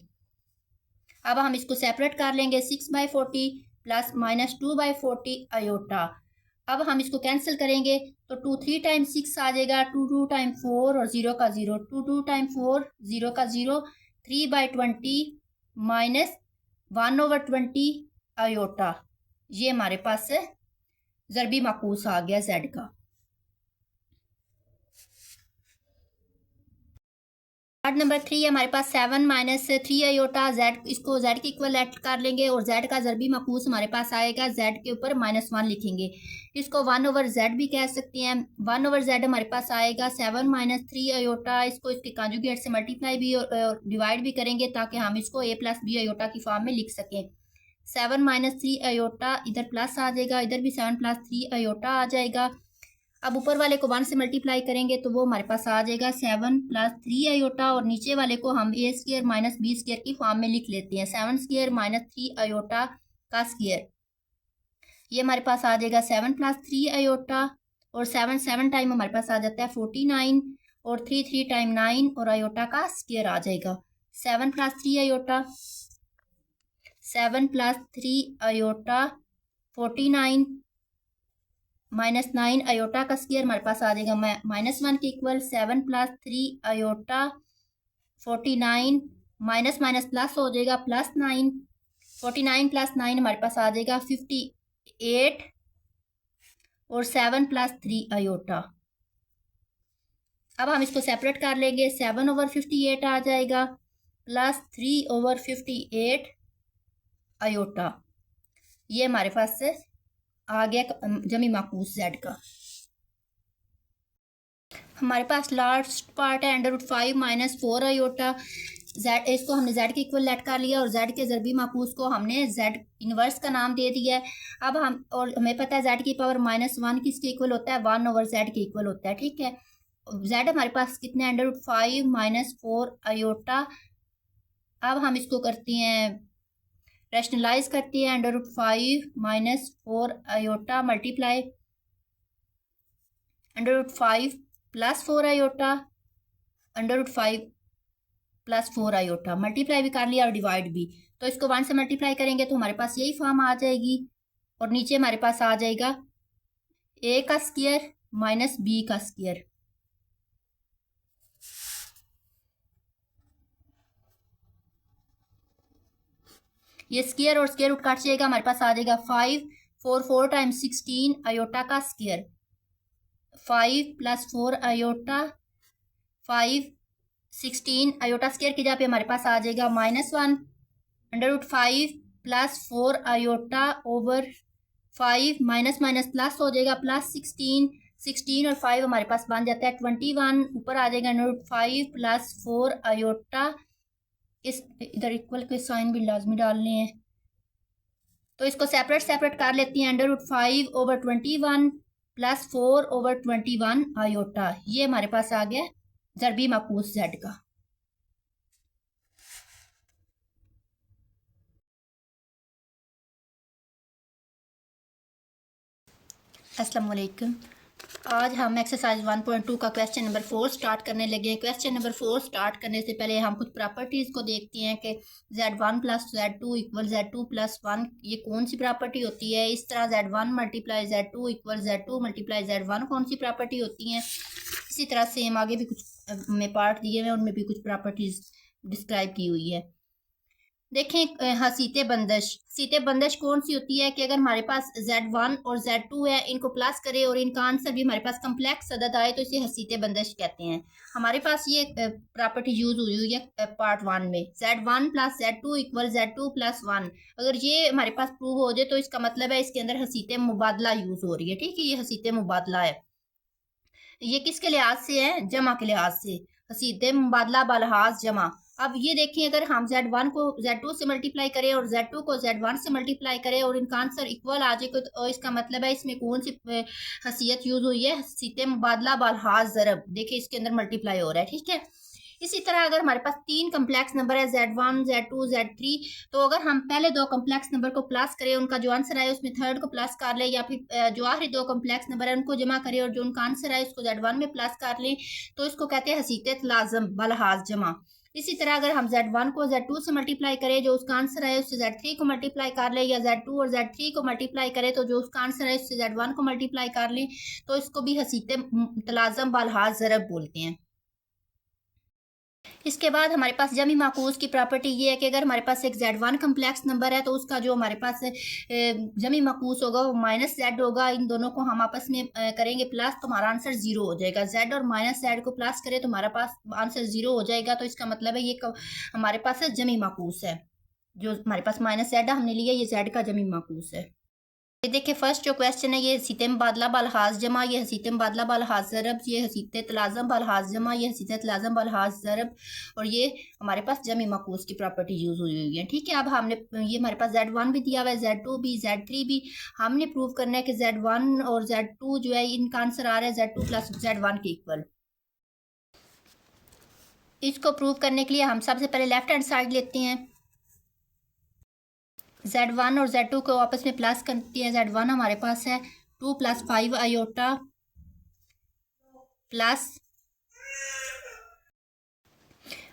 अब हम इसको सेपरेट कर लेंगे, 6/40 प्लस -2/40 अयोटा। अब हम इसको कैंसिल करेंगे तो 2 3 टाइम 6 आ जाएगा, 2 टाइम 4 और 0 का 0, 2 टाइम 4 0 का 0, 3/20 माइनस 1/20 अयोटा। ये हमारे पास ज़रबी माकूस आ गया जेड का। पार्ट नंबर 3 हमारे पास 7 माइनस 3 अयोटा जेड, इसको जेड के इक्वल ऐड कर लेंगे और जेड का ज़रबी माकूस हमारे पास आएगा, जेड के ऊपर -1 लिखेंगे। इसको 1/z भी कह सकते हैं। 1/z हमारे पास आएगा 7 माइनस 3 अयोटा, इसको इसके कॉन्जुगेट से मल्टीप्लाई भी और डिवाइड भी करेंगे ताकि हम इसको a प्लस बी अयोटा की फॉर्म में लिख सकें। 7 माइनस 3 अयोटा, इधर प्लस आ जाएगा, इधर भी 7 प्लस 3 अयोटा आ जाएगा। अब ऊपर वाले को 1 से मल्टीप्लाई करेंगे तो वो हमारे पास आ जाएगा 7 प्लस 3 अयोटा और नीचे वाले को हम a square minus B square की फॉर्म में लिख लेते हैं, 7 स्क्र माइनस 3 अयोटा का स्क्र। ये हमारे पास आ जाएगा 7 प्लस 3 अयोटा और 7 टाइम हमारे पास आ जाता है 49 और 3 टाइम 9 और अयोटा का स्क्र आ जाएगा। 7 plus 3 iota, 7 plus 3 iota 49 -9 iota का स्क्वायर हमारे पास आ जाएगा -1 के equal. 7 plus 3 iota 49 minus minus plus हो जाएगा +9, 49 प्लस 9 हमारे पास आ जाएगा 58 और 7 प्लस 3 अयोटा। अब हम इसको सेपरेट कर लेंगे, 7/58 आ जाएगा +3/58 अयोटा। ये हमारे पास से आ गया जमी माकूस जेड का। हमारे पास लास्ट पार्ट है √5 माइनस 4 अयोटा जेड, इसको हमने जेड के इक्वल लेट कर लिया और जेड के ज़रबी माकूस को हमने जेड इनवर्स का नाम दे दिया है। अब हम और हमें पता है जेड की पावर -1 किसके इक्वल होता है, 1/z के इक्वल होता है, ठीक है। जेड हमारे पास कितने √5 माइनस 4 अयोटा। अब हम इसको करते हैं रैशनलाइज करती है, √5 minus 4 iota multiply √5 plus 4 iota, √5 plus 4 iota multiply भी कर लिया और डिवाइड भी। तो इसको 1 से मल्टीप्लाई करेंगे तो हमारे पास यही फॉर्म आ जाएगी और नीचे हमारे पास आ जाएगा a का स्क्वायर माइनस b का स्क्वायर। ये स्क्वायर और स्क्वायर रूट काट जाएगा, हमारे पास आ जाएगा 5 4 टाइम 16 अयोटा का square, 5 plus 4 iota 5 16 iota square की जगह पे हमारे पास आ जाएगा -1 √5 plus 4 iota over 5 minus minus plus हो जाएगा +16 और 5 हमारे पास बन जाता है 21। ऊपर आ जाएगा √5 प्लस 4 अयोटा, इस इधर इक्वल के साइन भी लाजमी डालने हैं तो इसको सेपरेट कर लेती हैं। √5/21 प्लस 4/21 अयोटा। ये हमारे पास आ गया ज़रबी माकूस जेड का। अस्सलाम वालेकुम। आज हम एक्सरसाइज 1.2 का क्वेश्चन नंबर 4 स्टार्ट करने लगे हैं। क्वेश्चन नंबर 4 स्टार्ट करने से पहले हम कुछ प्रॉपर्टीज़ को देखते हैं कि Z1 + Z2 = Z2 + 1 ये कौन सी प्रॉपर्टी होती है। इस तरह Z1 × Z2 = Z2 × Z1 कौन सी प्रॉपर्टी होती हैं। इसी तरह से हम आगे भी कुछ में पार्ट दिए हुए हैं, उनमें भी कुछ प्रॉपर्टीज़ डिस्क्राइब की हुई है। देखें हसीते बंदिश कौन सी होती है कि अगर हमारे पास Z1 और Z2 है, इनको प्लस करें और इनका आंसर भी हमारे पास कम्प्लेक्स अदद आए तो इसे हसीते बंदिश कहते हैं। हमारे पास ये प्रॉपर्टी यूज हुई है पार्ट 1 में, Z1 plus Z2 equal Z2 plus 1। अगर ये हमारे पास प्रूव हो जाए तो इसका मतलब है इसके अंदर हसीते मुबादला यूज हो रही है। ठीक है, ये हसीते मुबादला है। ये किसके लिहाज से है? जमा के लिहाज से। हसीते मुबादला बलहाज जमा। अब ये देखिए, अगर हम Z1 को Z2 से मल्टीप्लाई करें और Z2 को Z1 से मल्टीप्लाई करें और इनका आंसर इक्वल आ जाए तो इसका मतलब है इसमें कौन सी हसीयत यूज हुई है? हसीते मुबादला बलहाज जरब। देखिए इसके अंदर मल्टीप्लाई हो रहा है। ठीक है, इसी तरह अगर हमारे पास 3 कम्प्लेक्स नंबर है Z1 Z2 Z3, तो अगर हम पहले 2 कम्प्लेक्स नंबर को प्लस करें, उनका जो आंसर आए उसमें थर्ड को प्लस कर ले, या फिर जो आखिरी 2 कम्प्लेक्स नंबर है उनको जमा करें और जो उनका आंसर आए उसको Z1 में प्लस कर लें, तो इसको कहते हैं हसीते लाजम बलहाज जमा। इसी तरह अगर हम Z1 को Z2 से मल्टीप्लाई करें, जो उसका आंसर है उससे Z3 को मल्टीप्लाई कर ले, या Z2 और Z3 को मल्टीप्लाई करें तो जो उसका आंसर है उससे Z1 को मल्टीप्लाई कर लें, तो इसको भी हसीते तलाजम बलहाज जरब बोलते हैं। इसके बाद हमारे पास जमी माकूस की प्रॉपर्टी ये है कि अगर हमारे पास एक Z1 कम्प्लेक्स नंबर है तो उसका जो हमारे पास जमी माकूस होगा वो -Z होगा। इन दोनों को हम आपस में करेंगे प्लस तो हमारा आंसर 0 हो जाएगा। Z और -Z को प्लस करें तो हमारा पास आंसर 0 हो जाएगा। तो इसका मतलब है ये हमारे पास जमी माकूस है। जो हमारे पास -Z हमने लिया, ये Z का जमी माकूस है। ये देखिए फर्स्ट जो क्वेश्चन है, ये हसीते मुबादला बलहाज जमा, ये हसीते मुबादला बलहाज ज़रब, ये हसीते तलाज़म बलहाज जमा, ये हसीते तलाज़म बलहाज ज़रब, और ये हमारे पास जमी मकूस की प्रॉपर्टी यूज हुई है। ठीक है, अब हमने ये हमारे पास Z1 भी दिया हुआ है, Z2 भी, Z3 भी। हमने प्रूव करना है कि Z1 और Z2 जो है इनका आंसर आ रहा है Z2 प्लस Z1 के इक्वल। इसको प्रूव करने के लिए हम सबसे पहले लेफ्ट हैंड साइड लेते हैं। Z1 और Z2 को आपस में प्लस करती है। Z1 हमारे पास है 2 + 5 आयोटा प्लस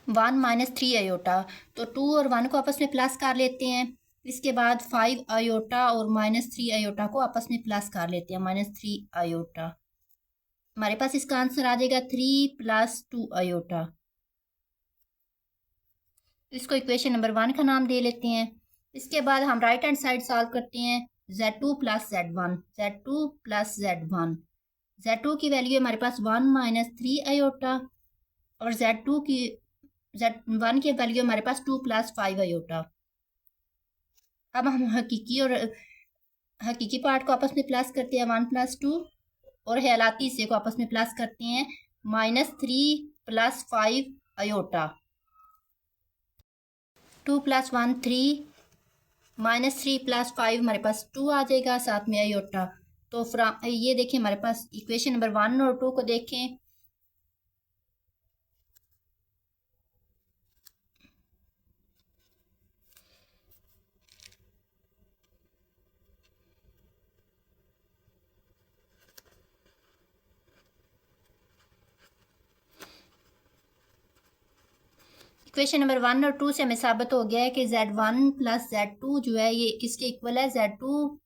1 - 3 आयोटा। तो 2 और 1 को आपस में प्लस कर लेते हैं। इसके बाद 5 आयोटा और -3 आयोटा को आपस में प्लस कर लेते हैं, -3 आयोटा। हमारे पास इसका आंसर आ जाएगा 3 + 2 आयोटा। इसको इक्वेशन नंबर 1 का नाम दे लेते हैं। इसके बाद हम राइट हैंड साइड सॉल्व करते हैं। Z2 + Z1, Z2 + Z1। Z2 की वैल्यू हमारे पास 1 - 3 आयोटा, और Z1 की वैल्यू हमारे पास 2 + 5 आयोटा। अब हम हकीकी पार्ट को आपस में प्लस करते हैं, 1 + 2, और ख्यालाती हिस्से को आपस में प्लस करते हैं, -3 + 5 आयोटा। 2 + 1 3, -3 + 5 हमारे पास 2 आ जाएगा, साथ में आयोटा। तो ये देखिए हमारे पास इक्वेशन नंबर 1 और 2 को देखें। इक्वेशन नंबर 1 और 2 से हमें साबित हो गया है कि Z1 + Z2 जो है ये किसके इक्वल है? Z2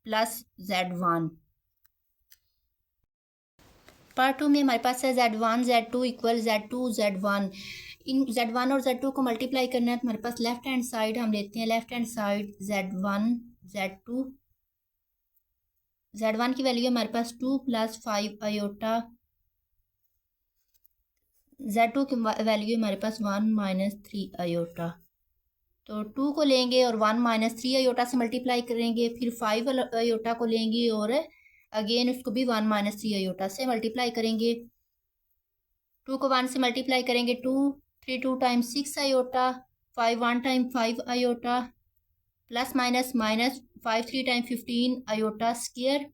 + Z1। पार्ट 2 में हमारे पास है Z1 Z2 = Z2 Z1। इन Z1 और Z2 को मल्टीप्लाई करना है तो हमारे पास लेफ्ट हैंड साइड हम लेते हैं। Left hand side Z1 Z2, Z1 की वैल्यू हमारे पास 2 + 5 आयोटा, Z2 की वैल्यू हमारे पास 1 - 3 आयोटा। तो 2 को लेंगे और 1 - 3 आयोटा से मल्टीप्लाई करेंगे, फिर 5 आयोटा को लेंगे और अगेन उसको भी 1 - 3 आयोटा से मल्टीप्लाई करेंगे। 2 को 1 से मल्टीप्लाई करेंगे 2, 3 2 times 6 iota, 5 1 time 5 iota, plus minus minus 5 3 time 15 iota square.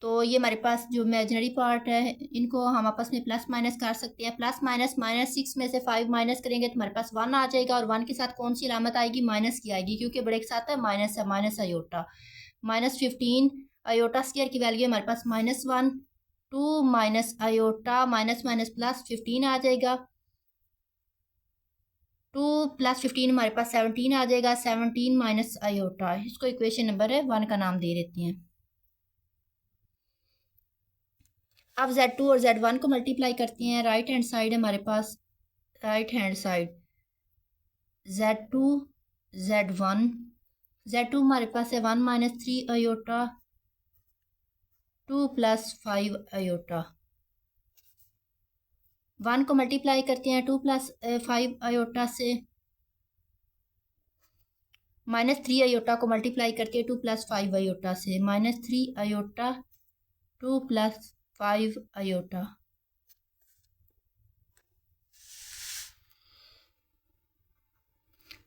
तो ये हमारे पास जो इमेजिनरी पार्ट है इनको हम आपस में प्लस माइनस कर सकते हैं। प्लस माइनस -6 में से 5 माइनस करेंगे तो हमारे पास 1 आ जाएगा, और 1 के साथ कौन सी अलामत आएगी? माइनस की आएगी, क्योंकि बड़े के साथ है माइनस है, माइनस आयोटा। -15 आयोटा स्क्वायर की वैल्यू हमारे पास -1, 2 minus iota minus minus plus 15 आ जाएगा। 2 + 15 हमारे पास 17 आ जाएगा, 17 माइनस आयोटा। इसको इक्वेशन नंबर 1 का नाम दे देते हैं। अब Z2 और Z1 को मल्टीप्लाई करते हैं। राइट हैंड साइड हमारे पास, right hand side Z2 Z1, Z2 हमारे पास है 1 माइनस 3 आयोटा 2 प्लस 5 आयोटा। 1 को मल्टीप्लाई करते हैं 2 प्लस 5 आयोटा से, माइनस 3 आयोटा को मल्टीप्लाई करके 2 प्लस 5 आयोटा से, माइनस 3 आयोटा 2 प्लस 5 आयोटा।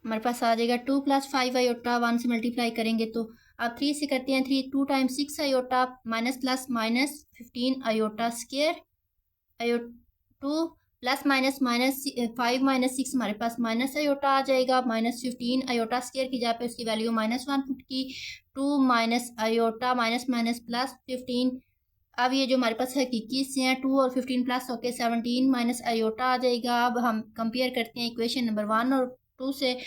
हमारे पास आ जाएगा 2 प्लस 5 आयोटा, 1 से मल्टीप्लाई करेंगे तो। अब 3 से करते हैं, 3 2 times 6 iota minus plus minus 15 iota square आयो 2 प्लस माइनस माइनस 5 माइनस 6 हमारे पास माइनस आयोटा आ जाएगा, माइनस 15 आयोटा स्क्वायर की जगह पे उसकी वैल्यू -1 पुट की, 2 minus iota minus minus plus 15। अब ये जो हमारे पास हकीकी से हैं 2 और 15 प्लस होके 17 माइनस आयोटा आ जाएगा। अब हम कंपेयर करते हैं इक्वेशन नंबर 1 और 2 से।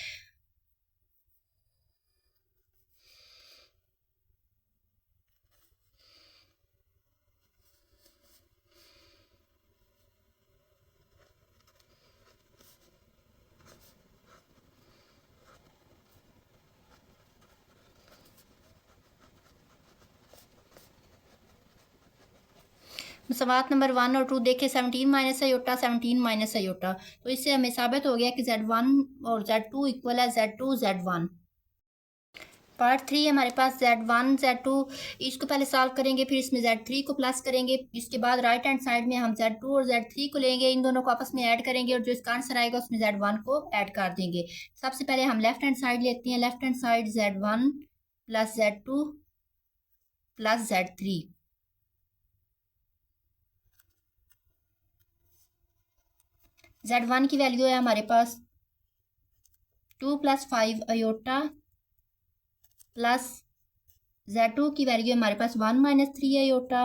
सवाल नंबर 1 और 2 देखे, 17 माइनस आयोटा 17 माइनस आयोटा, तो इससे हमें साबित हो गया कि Z1 और Z2 इक्वल है Z2 Z1। पार्ट 3 हमारे पास Z1 Z2, इसको पहले सॉल्व करेंगे, फिर इसमें Z3 को प्लस करेंगे, इसके बाद राइट हैंड साइड में हम Z2 और Z3 को लेंगे, इन दोनों को आपस में ऐड करेंगे और जो इसका आंसर आएगा उसमें Z1 को ऐड कर देंगे। सबसे पहले हम लेफ्ट हैंड साइड लेते हैं, left hand side Z1 plus Z2 plus Z3। Z1 की वैल्यू है हमारे पास 2 प्लस 5 आयोटा प्लस Z2 की वैल्यू है हमारे पास 1 माइनस 3 आयोटा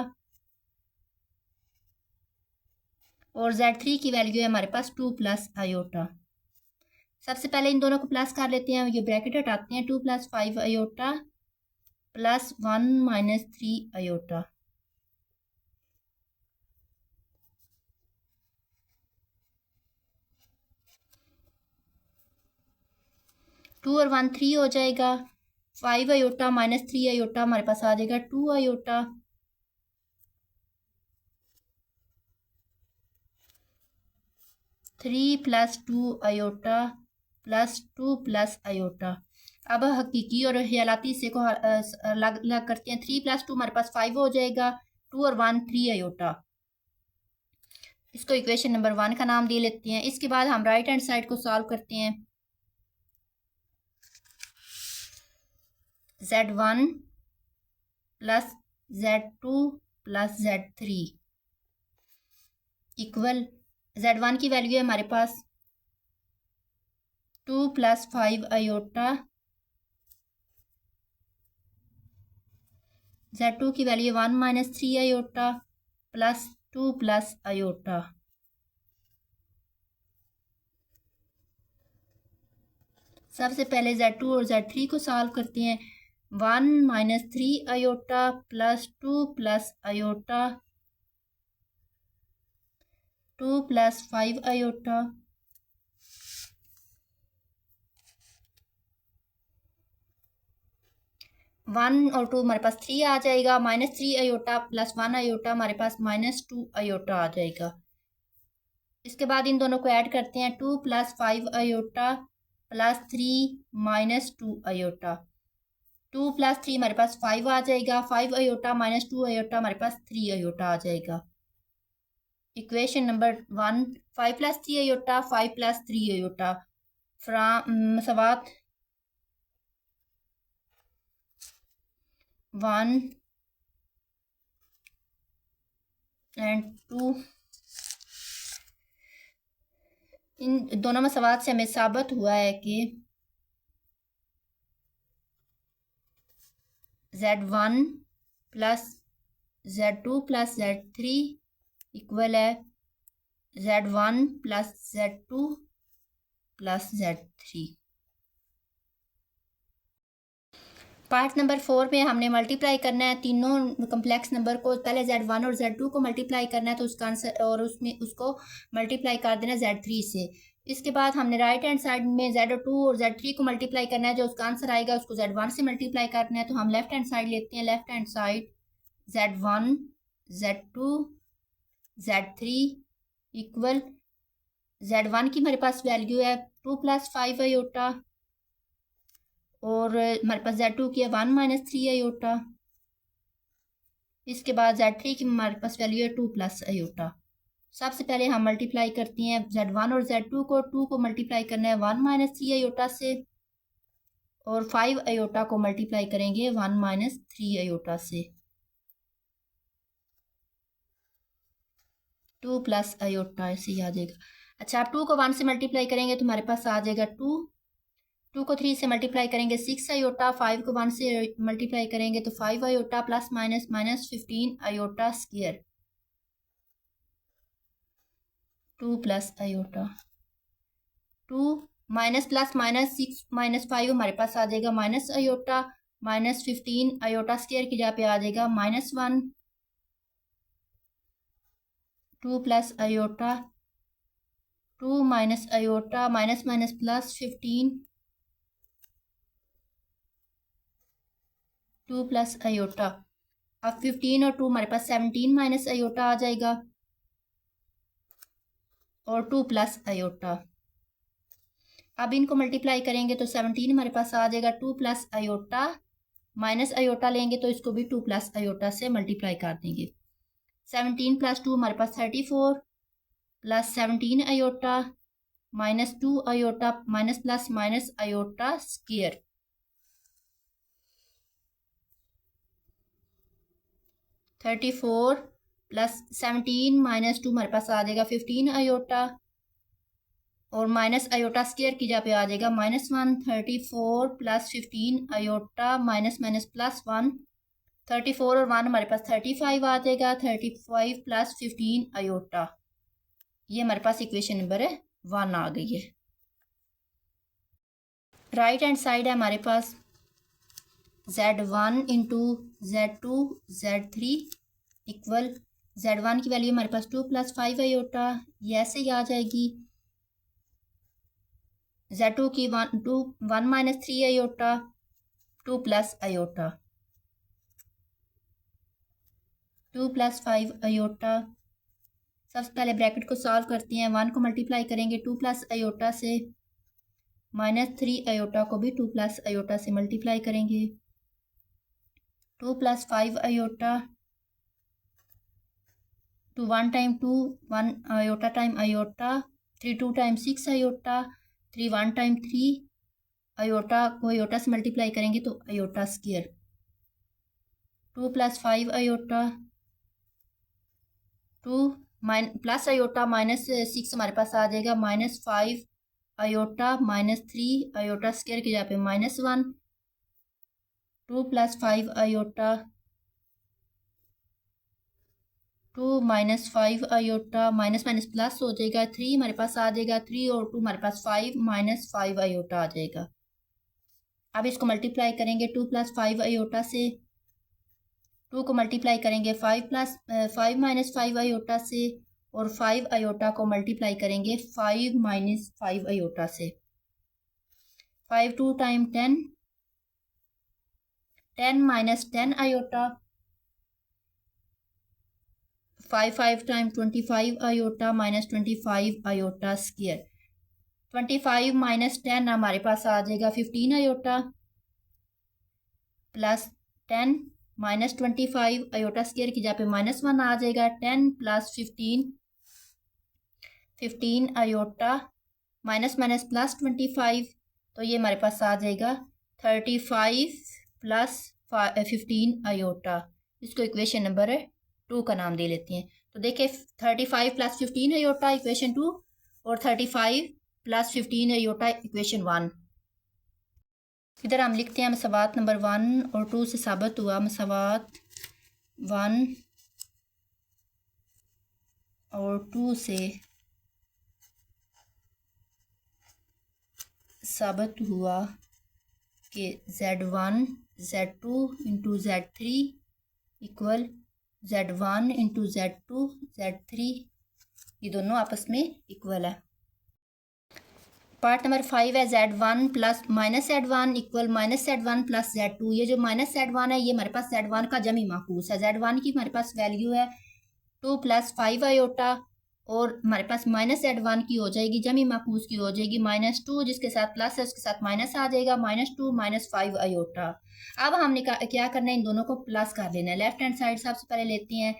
और Z3 की वैल्यू है हमारे पास 2 प्लस आयोटा। सबसे पहले इन दोनों को प्लस कर लेते हैं, ये ब्रैकेट हटाते हैं, 2 plus 5 iota plus 1 minus 3 iota. Two और 1 3 हो जाएगा, 5 आयोटा माइनस 3 आयोटा हमारे पास आ जाएगा 2 iota. Three plus 2 iota plus 2 plus iota. अब हकीकी और ख्यालाती हिस्से को अलग अलग करते हैं, 3 प्लस 2 हमारे पास 5 हो जाएगा, 2 और 1 3 आयोटा। इसको इक्वेशन नंबर 1 का नाम दे लेते हैं। इसके बाद हम राइट हैंड साइड को सॉल्व करते हैं, Z1 plus Z2 plus Z3 equal, Z1 की वैल्यू है हमारे पास 2 प्लस 5 आयोटा, Z2 की value 1 minus 3 iota plus 2 plus iota. सबसे पहले Z2 और Z3 को सॉल्व करते हैं, 1 minus 3 iota plus 2 plus iota 2 plus 5 iota. One और 2 हमारे पास 3 आ जाएगा, माइनस 3 आयोटा प्लस 1 आयोटा हमारे पास -2 आयोटा आ जाएगा। इसके बाद इन दोनों को ऐड करते हैं, 2 plus 5 iota plus 3 minus 2 iota. 2 plus 3 हमारे पास 5 आ जाएगा, 5 आयोटा माइनस 2 आयोटा हमारे पास 3 आयोटा आ जाएगा। Equation number 1, 5 plus 3 iota 5 plus 3 iota from Swat 1 and 2। इन दोनों मसवात से हमें साबित हुआ है कि Z1 plus Z2 plus Z3 equal है Z1 plus Z2 plus Z3। Part number 4 में हमने मल्टीप्लाई करना है तीनों कम्प्लेक्स नंबर को, पहले Z1 और Z2 को मल्टीप्लाई करना है तो उसका आंसर और उसमें उसको मल्टीप्लाई कर देना Z3 से। इसके बाद हमने राइट हैंड साइड में Z2 और Z3 को मल्टीप्लाई करना है। जो उसका आंसर आएगा उसको Z1 से मल्टीप्लाई करना है। तो हम लेफ्ट हैंड साइड लेते हैं। Left hand side Z1 Z2 Z3 equal Z1 की हमारे पास वैल्यू है 2 + 5 आयोटा और हमारे पास Z2 की है 1 - 3 आयोटा। इसके बाद Z3 की हमारे पास वैल्यू है 2 + आयोटा। सबसे पहले हम मल्टीप्लाई करते हैं Z1 और Z2 को। 2 को मल्टीप्लाई करना है 1 - 3 आयोटा से और 5 आयोटा को मल्टीप्लाई करेंगे 1 - 3 आयोटा से। 2 + आयोटा ऐसे ही आ जाएगा। अच्छा, आप 2 को 1 से मल्टीप्लाई करेंगे तो हमारे पास आ जाएगा 2। 2 को 3 से मल्टीप्लाई करेंगे 6 आयोटा। 5 को 1 से मल्टीप्लाई करेंगे तो 5 iota plus minus -15 iota square. 2 + iota 2 minus plus minus 6 - 5 हमारे पास आ जाएगा माइनस आयोटा -15 आयोटा स्क्वायर की जगह पे आ जाएगा -1। 2 + iota 2 minus iota minus minus plus 15 2 + iota. अब 15 और 2 हमारे पास 17 माइनस आयोटा आ जाएगा और 2 + आयोटा। अब इनको मल्टीप्लाई करेंगे तो 17 हमारे पास आ जाएगा 2 + आयोटा माइनस आयोटा लेंगे तो इसको भी 2 + आयोटा से मल्टीप्लाई कर देंगे। 17 + 2 हमारे पास 34 plus 17 iota -2 iota minus plus minus iota square. 34 + 17 - 2 हमारे पास आ जाएगा 15 आयोटा और माइनस आयोटा स्क्वायर की जगह पे आ जाएगा -1। 34 + 15 आयोटा माइनस माइनस प्लस 1। 34 और 1 हमारे पास 35 आ जाएगा। 35 + 15 आयोटा। ये हमारे पास इक्वेशन नंबर 1 आ गई है। राइट हैंड साइड है हमारे पास Z1 × Z2 Z3 equal Z1 की वैल्यू हमारे पास 2 + 5 आयोटा, ये ऐसे ही आ जाएगी। Z2 की 1 - 3 आयोटा 2 + आयोटा 2 + 5 आयोटा। सबसे पहले ब्रैकेट को सॉल्व करते हैं। 1 को मल्टीप्लाई करेंगे 2 + आयोटा से, -3 आयोटा को भी 2 + आयोटा से मल्टीप्लाई करेंगे। 2 + 5 iota 2 1 time 2 1 iota time iota 3 2 time 6 iota 3 1 time 3 iota को आयोटा से मल्टीप्लाई करेंगे तो iota square. 2 + 5 iota 2 plus iota -6 हमारे पास आ जाएगा -5 आयोटा -3 आयोटा स्क्वायर की जगह पे -1। 2 + 5 iota 2 - 5 iota minus minus plus हो जाएगा। 3 हमारे पास आ जाएगा 3 और 2 हमारे पास 5 -5 आयोटा आ जाएगा। अब इसको मल्टीप्लाई करेंगे 2 + 5 आयोटा से। 2 को मल्टीप्लाई करेंगे 5 - 5 आयोटा से और 5 आयोटा को मल्टीप्लाई करेंगे 5 - 5 आयोटा से। 5 2 time 10 10 - 10 iota 5 5 time 25 iota -25 iota square. 25 - 10 हमारे पास आ जाएगा 15 आयोटा प्लस 10 -25 आयोटा स्क्वायर की जगह पे -1 आ जाएगा। 10 + 15 आयोटा माइनस माइनस प्लस 25 तो ये हमारे पास आ जाएगा 35 + 15 आयोटा। इसको इक्वेशन नंबर 2 का नाम दे लेते हैं। तो देखिए 35 + 15 आयोटा इक्वेशन 2 और 35 + 15 आयोटा इक्वेशन 1। इधर हम लिखते हैं मसवात नंबर 1 और 2 से साबित हुआ। मसवात 1 और 2 से साबित हुआ कि Z1 Z2 × Z3 equal Z1 × Z2 Z3 ये दोनों आपस में इक्वल है। पार्ट नंबर 5 है z1 plus minus z1 equal minus z1 plus z2। ये जो माइनस z1 है ये हमारे पास z1 का जमी माकूस है। z1 की हमारे पास वैल्यू है 2 प्लस 5 आयोटा और हमारे पास माइनस z1 की हो जाएगी जमी माकूस की हो जाएगी -2, जिसके साथ प्लस है उसके साथ माइनस आ जाएगा -2 -5 आयोटा। अब हमने क्या करना है, इन दोनों को प्लस कर लेना है। लेफ्ट हैंड साइड सबसे पहले लेते हैं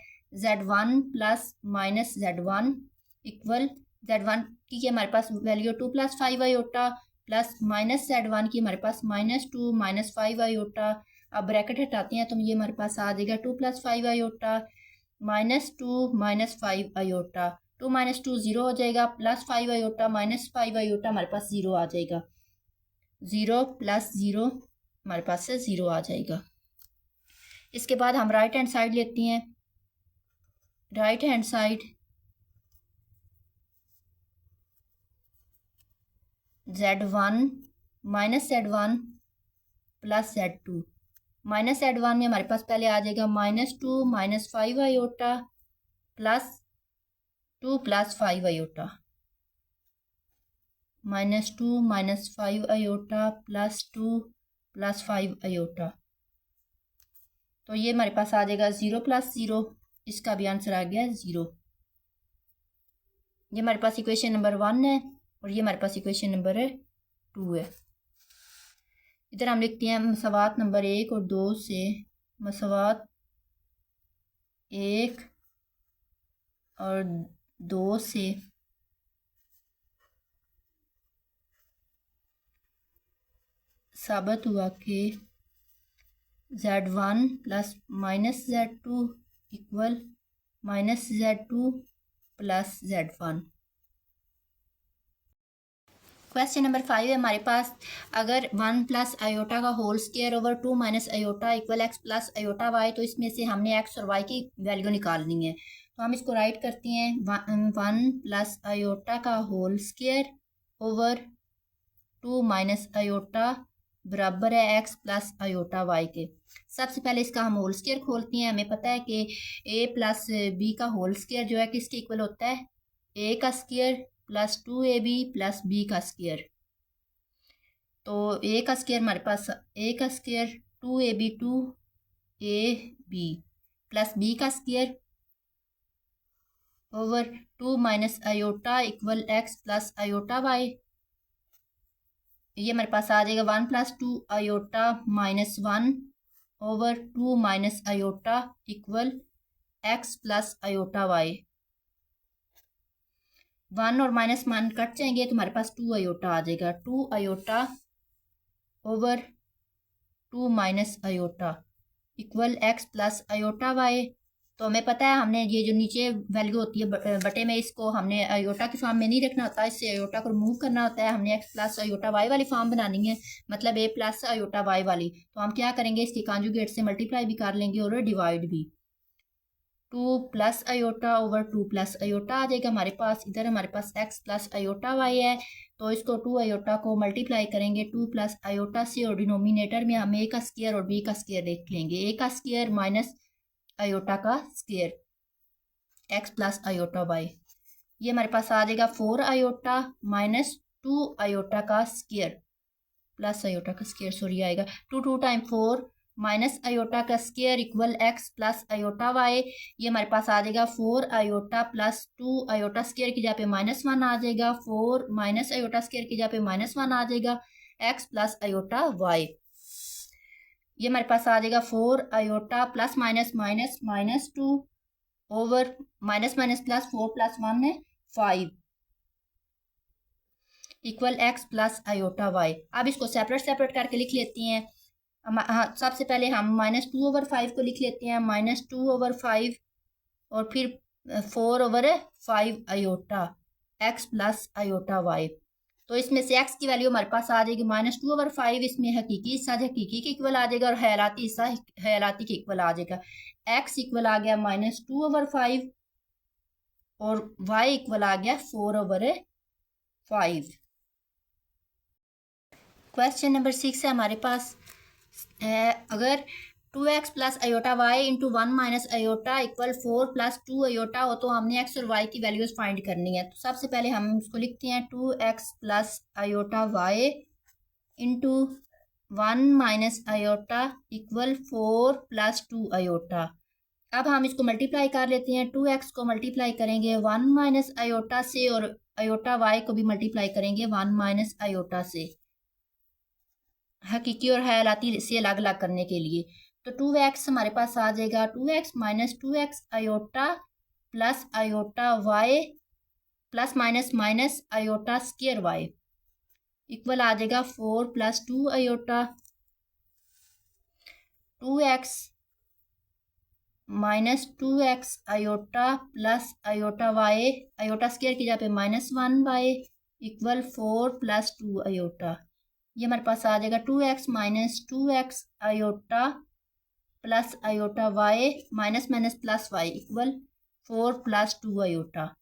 z1 plus minus z1 equal z1 की हमारे पास value 2 plus 5 iota plus minus z1 की हमारे पास -2 -5 आयोटा। अब ब्रैकेट हटाते हैं तो ये हमारे पास आ जाएगा 2 प्लस 5 आयोटा -2 -5 आयोटा। 2 -2 0 हो जाएगा, प्लस 5 आयोटा -5 आयोटा हमारे पास 0 आ जाएगा। 0 प्लस 0 हमारे पास से 0 आ जाएगा। इसके बाद हम राइट हैंड साइड लेते हैं। Right hand side z1 minus z1 plus z2। Minus z1 में हमारे पास पहले आ जाएगा -2 -5 iota plus 2 plus 5 iota. -2 -5 iota plus 2 plus 5 iota. तो ये हमारे पास आ जाएगा 0 प्लस 0, इसका भी आंसर आ गया 0। ये हमारे पास इक्वेशन नंबर 1 है और ये हमारे पास इक्वेशन नंबर 2 है। इधर हम लिखते हैं मसवात नंबर 1 और 2 से, मसवात 1 और 2 से साबित हुआ कि z1 plus minus z2 equal minus z2 plus z1। Question number 5 है हमारे पास, अगर 1 प्लस आयोटा का whole square over 2 minus iota equal x plus iota y, तो इसमें से हमने x और y की वैल्यू निकालनी है। तो हम इसको राइट करते हैं 1 प्लस आयोटा का whole square over 2 minus iota बराबर है x प्लस आयोटा y के। सबसे पहले इसका हम होल स्क्वायर खोलते हैं। हमें पता है कि a प्लस b का होल स्क्वायर जो है किसके इक्वल होता है, a का square plus 2ab plus b का स्क्वायर। तो a का स्क्वायर हमारे पास a का square 2ab 2ab plus b का square over 2 minus iota equal x plus iota y। ये हमारे पास आ जाएगा 1 plus 2 iota minus 1 over 2 minus iota equal x plus iota y। 1 और माइनस मान कट जाएंगे तो हमारे पास 2 आयोटा आ जाएगा। 2 iota over 2 minus iota equal x plus iota y। तो हमें पता है हमने ये जो नीचे वैल्यू होती है बटे में, इसको हमने आयोटा की फॉर्म में नहीं रखना होता, इससे आयोटा को रिमूव करना होता है। हमने x प्लस आयोटा y वाली फॉर्म बनानी है, मतलब a प्लस आयोटा y वाली। तो हम क्या करेंगे, इसके कॉन्जुगेट से मल्टीप्लाई भी कर लेंगे और डिवाइड भी। 2 plus iota over 2 plus iota आ जाएगा हमारे पास। इधर हमारे पास x प्लस आयोटा y है, तो इसको 2 आयोटा को मल्टीप्लाई करेंगे 2 प्लस आयोटा से और डिनोमिनेटर में हम a का स्क्वायर और b का स्क्वायर देख लेंगे। a का स्क्वायर माइनस आयोटा का square x plus iota y। ये हमारे पास आ जाएगा 4 आयोटा माइनस 2 आयोटा का स्क्वायर प्लस आयोटा का स्क्वायर सॉरी आएगा 2 टाइम 4 माइनस आयोटा का square equal x plus iota y। ये हमारे पास आ जाएगा 4 आयोटा प्लस 2 आयोटा स्क्वायर की जगह पे -1 आ जाएगा, 4 माइनस आयोटा स्क्वायर की जगह पे -1 आ जाएगा x प्लस आयोटा y। ये हमारे पास आ जाएगा 4 iota plus minus minus -2 over minus minus plus 4 plus 1 है 5 equal x plus iota y। अब इसको सेपरेट करके लिख लेते हैं। सबसे पहले हम -2 ओवर 5 को लिख लेते हैं, -2 ओवर 5 और फिर 4 over 5 iota x plus iota y। तो इसमें से x की वैल्यू हमारे पास आ जाएगी -2 ओवर 5, इसमें हकीकी हिस्सा हकीकी के इक्वल आ जाएगा और ख्यालाती हिस्सा ख्यालाती के इक्वल आ जाएगा। x इक्वल आ गया -2 ओवर 5 और y इक्वल आ गया 4 ओवर 5। क्वेश्चन नंबर 6 है हमारे पास, अगर 2x plus iota y into 1 minus iota equal 4 plus 2 iota हो, तो हमने x और y की वैल्यूज फाइंड करनी है। तो सबसे पहले हम इसको लिखते हैं 2x plus iota y into 1 minus iota equal 4 plus 2 iota. अब हम इसको मल्टीप्लाई कर लेते हैं। 2x को मल्टीप्लाई करेंगे 1 माइनस अयोटा से और अयोटा y को भी मल्टीप्लाई करेंगे 1 माइनस अयोटा से, हकीकी और ख्यालाती से अलग अलग करने के लिए। तो 2x हमारे पास आ जाएगा 2x minus 2x iota plus iota y plus minus minus iota square y equal आ जाएगा 4 plus 2 iota. 2x minus 2x iota plus iota y, iota square की जगह पे minus 1y equal 4 plus 2 aorta. ये हमारे पास आ जाएगा 2x minus 2x iota plus iota y minus minus plus y equal 4 plus 2 iota.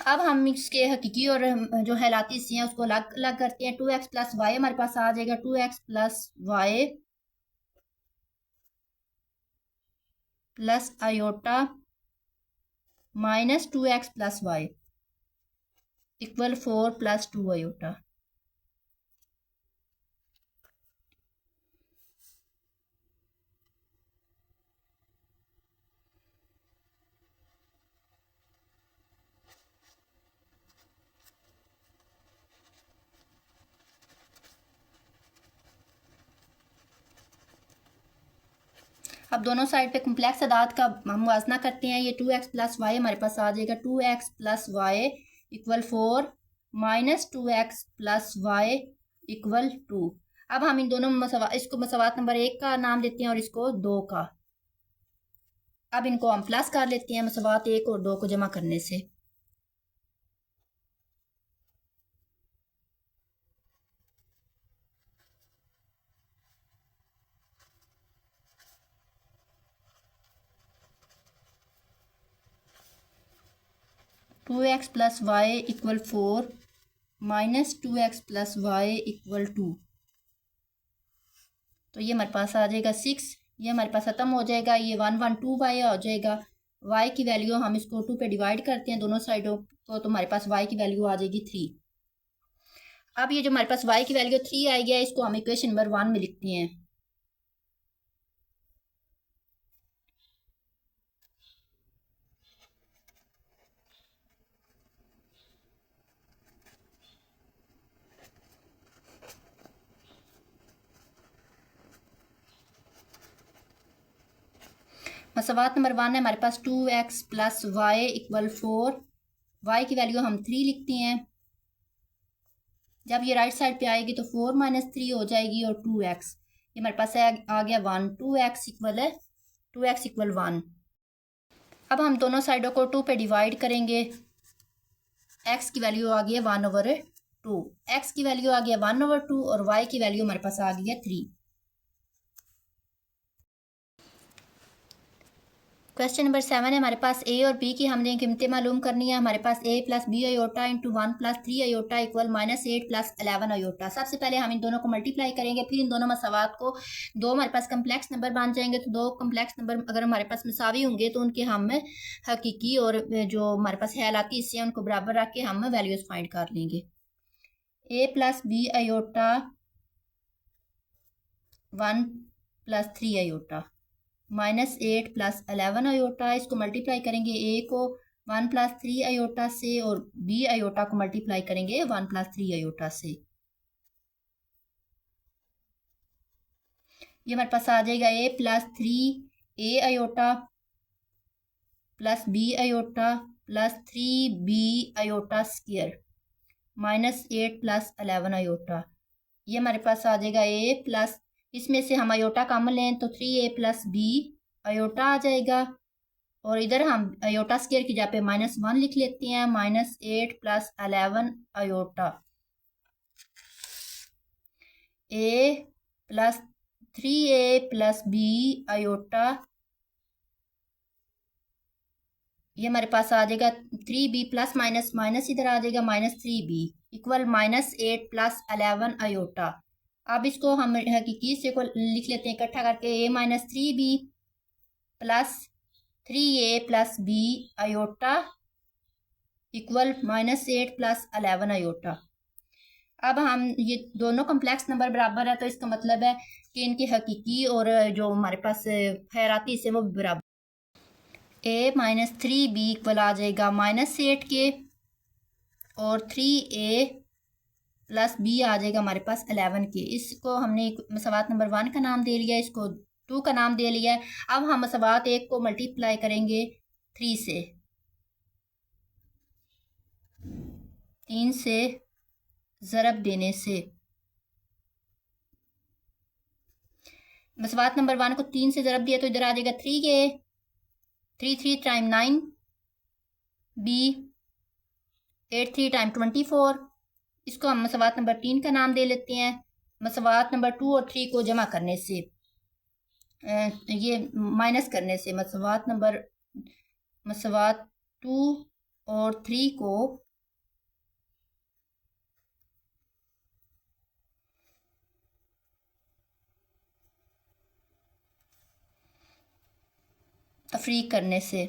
अब हम इसके हकीकी और जो हैलाती हिस्से हैं उसको अलग अलग करते हैं। 2x प्लस वाई हमारे पास आ जाएगा 2x plus y plus iota minus 2x plus y equal 4 plus 2 iota. अब दोनों साइड पे कम्प्लेक्स अदाद का हम मुवाजना करते हैं। ये 2x प्लस वाई हमारे पास आ जाएगा 2x plus y equal 4 minus 2x plus y equal 2। अब हम इन दोनों इसको मसवात नंबर 1 का नाम देते हैं और इसको 2 का। अब इनको हम प्लस कर लेते हैं मसवात 1 और 2 को जमा करने से। Two x plus y equal 4 minus 2x plus y equal 2। तो ये हमारे पास आ जाएगा 6। ये हमारे पास ख़त्म हो जाएगा। ये 1 1 2 y हो जाएगा। y की वैल्यू हम इसको 2 पे डिवाइड करते हैं दोनों साइडों को, तो हमारे पास y की वैल्यू आ जाएगी 3। अब ये जो हमारे पास y की वैल्यू 3 आई गया, इसको हम इक्वेशन नंबर 1 में लिखते हैं। मसवात नंबर 1 है हमारे पास 2x plus y equal 4। Y की वैल्यू हम 3 लिखते हैं। जब ये राइट साइड पे आएगी तो 4 माइनस 3 हो जाएगी और 2x। ये हमारे पास आ गया 1। 2x इक्वल है 2x इक्वल 1। अब हम दोनों साइडों को 2 पे डिवाइड करेंगे। x की वैल्यू आ गई है 1/2। x की वैल्यू आ गई है 1/2 और y की वैल्यू हमारे पास आ गई है 3। क्वेश्चन नंबर 7 है हमारे पास a और b की हमने कीमतें मालूम करनी है। हमारे पास a plus b iota into 1 plus 3 iota equal -8 plus 11 iota. सबसे पहले हम इन दोनों को मल्टीप्लाई करेंगे, फिर इन दोनों मसावात को दो हमारे पास कम्प्लेक्स नंबर बन जाएंगे। तो दो कम्प्लेक्स नंबर अगर हमारे पास मसावी होंगे तो उनके हम हकीकी और जो हमारे पास ख्यालाती हिस्से हैं उनको बराबर रख के हम वैल्यूज फाइंड कर लेंगे। a plus b iota 1 plus 3 iota -8 plus 11 iota. इसको मल्टीप्लाई करेंगे a को 1 प्लस 3 अयोटा से और b अयोटा को मल्टीप्लाई करेंगे 1 प्लस 3 अयोटा से। ये हमारे पास आ जाएगा a plus 3 a iota plus b iota plus 3b iota square -8 plus 11 iota. ये हमारे पास आ जाएगा a प्लस, इसमें से हम अयोटा कॉमन लें तो 3a प्लस b अयोटा आ जाएगा और इधर हम अयोटा स्क्वायर की जगह पे -1 लिख लेते हैं। -8 plus 11 iota. a plus 3a plus b iota, ये हमारे पास आ जाएगा 3b प्लस माइनस इधर आ जाएगा -3b इक्वल -8 प्लस 11 अयोटा। अब इसको हम हकीकी हिस्से को लिख लेते हैं इकट्ठा करके, a-3b plus 3a plus b iota equal -8 plus 11 iota. अब हम ये दोनों कम्प्लेक्स नंबर बराबर है, तो इसका मतलब है कि इनके हकीकी और जो हमारे पास खैराती हिस्से वो बराबर। a-3b इक्वल आ जाएगा -8 के, और 3a प्लस b आ जाएगा हमारे पास 11 के। इसको हमने मसवात नंबर 1 का नाम दे लिया, इसको 2 का नाम दे लिया है। अब हम मसवात 1 को मल्टीप्लाई करेंगे 3 से, 3 से ज़रब देने से। मसवात नंबर 1 को 3 से ज़रब दिया तो इधर आ जाएगा 3a, 3 टाइम 9 b, 8 टाइम 24। इसको हम मसवात नंबर 3 का नाम दे लेते हैं। मसवात नंबर 2 और 3 को जमा करने से, ये माइनस करने से, मसवात 2 और 3 को तफरीक करने से,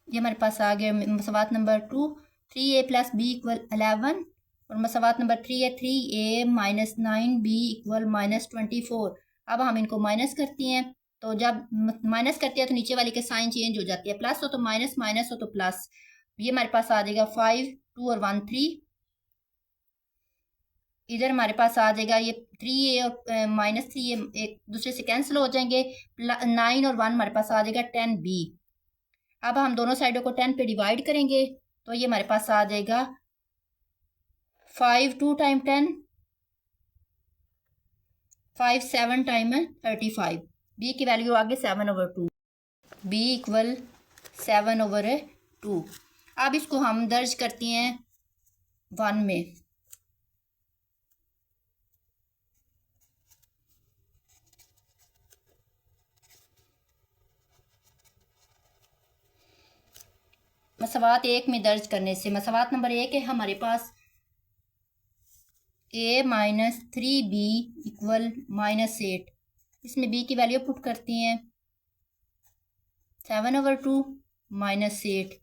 ये हमारे पास आ गया मसवात number 2, 3a plus b equal 11, और मसवात नंबर 3 है 3a माइनस 9b इक्वल -24। अब हम इनको माइनस करते हैं, तो जब माइनस करते हैं तो नीचे वाली के साइन चेंज हो जाती है, प्लस हो तो माइनस, माइनस हो तो प्लस। ये हमारे पास आ जाएगा 5, 2 और 1 3। इधर हमारे पास आ जाएगा ये 3a और -3a एक दूसरे से कैंसिल हो जाएंगे, 9 और 1 हमारे पास आ जाएगा 10b। अब हम दोनों साइडों को 10 पे डिवाइड करेंगे, तो ये हमारे पास आ जाएगा 5 2 टाइम 10, 5 7 टाइम 35। b की वैल्यू आगे 7/2, b इक्वल 7/2। अब इसको हम दर्ज करते हैं 1 में। मसवात 1 में दर्ज करने से, मसवात नंबर 1 है हमारे पास a-3b इक्वल -8। इसमें b की वैल्यू पुट करती हैं 7/2 -8।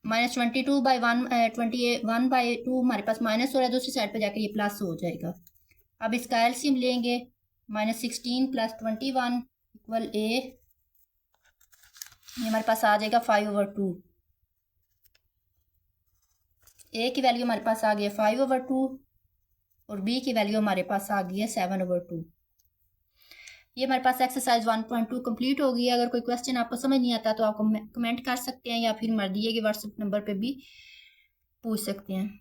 -22/1 21/2 हमारे पास माइनस हो रहा है, दूसरी साइड पे जाकर ये प्लस हो जाएगा। अब इसका एलसीएम लेंगे, -16 + 21 इक्वल a, ये हमारे पास आ जाएगा 5/2। a की वैल्यू हमारे पास आ गई है 5/2 और b की वैल्यू हमारे पास आ गई है 7/2। ये हमारे पास एक्सरसाइज 1.2 कंप्लीट हो गई है। अगर कोई क्वेश्चन आपको समझ नहीं आता तो आप कमेंट कर सकते हैं, या फिर मर दिए कि व्हाट्सएप नंबर पे भी पूछ सकते हैं।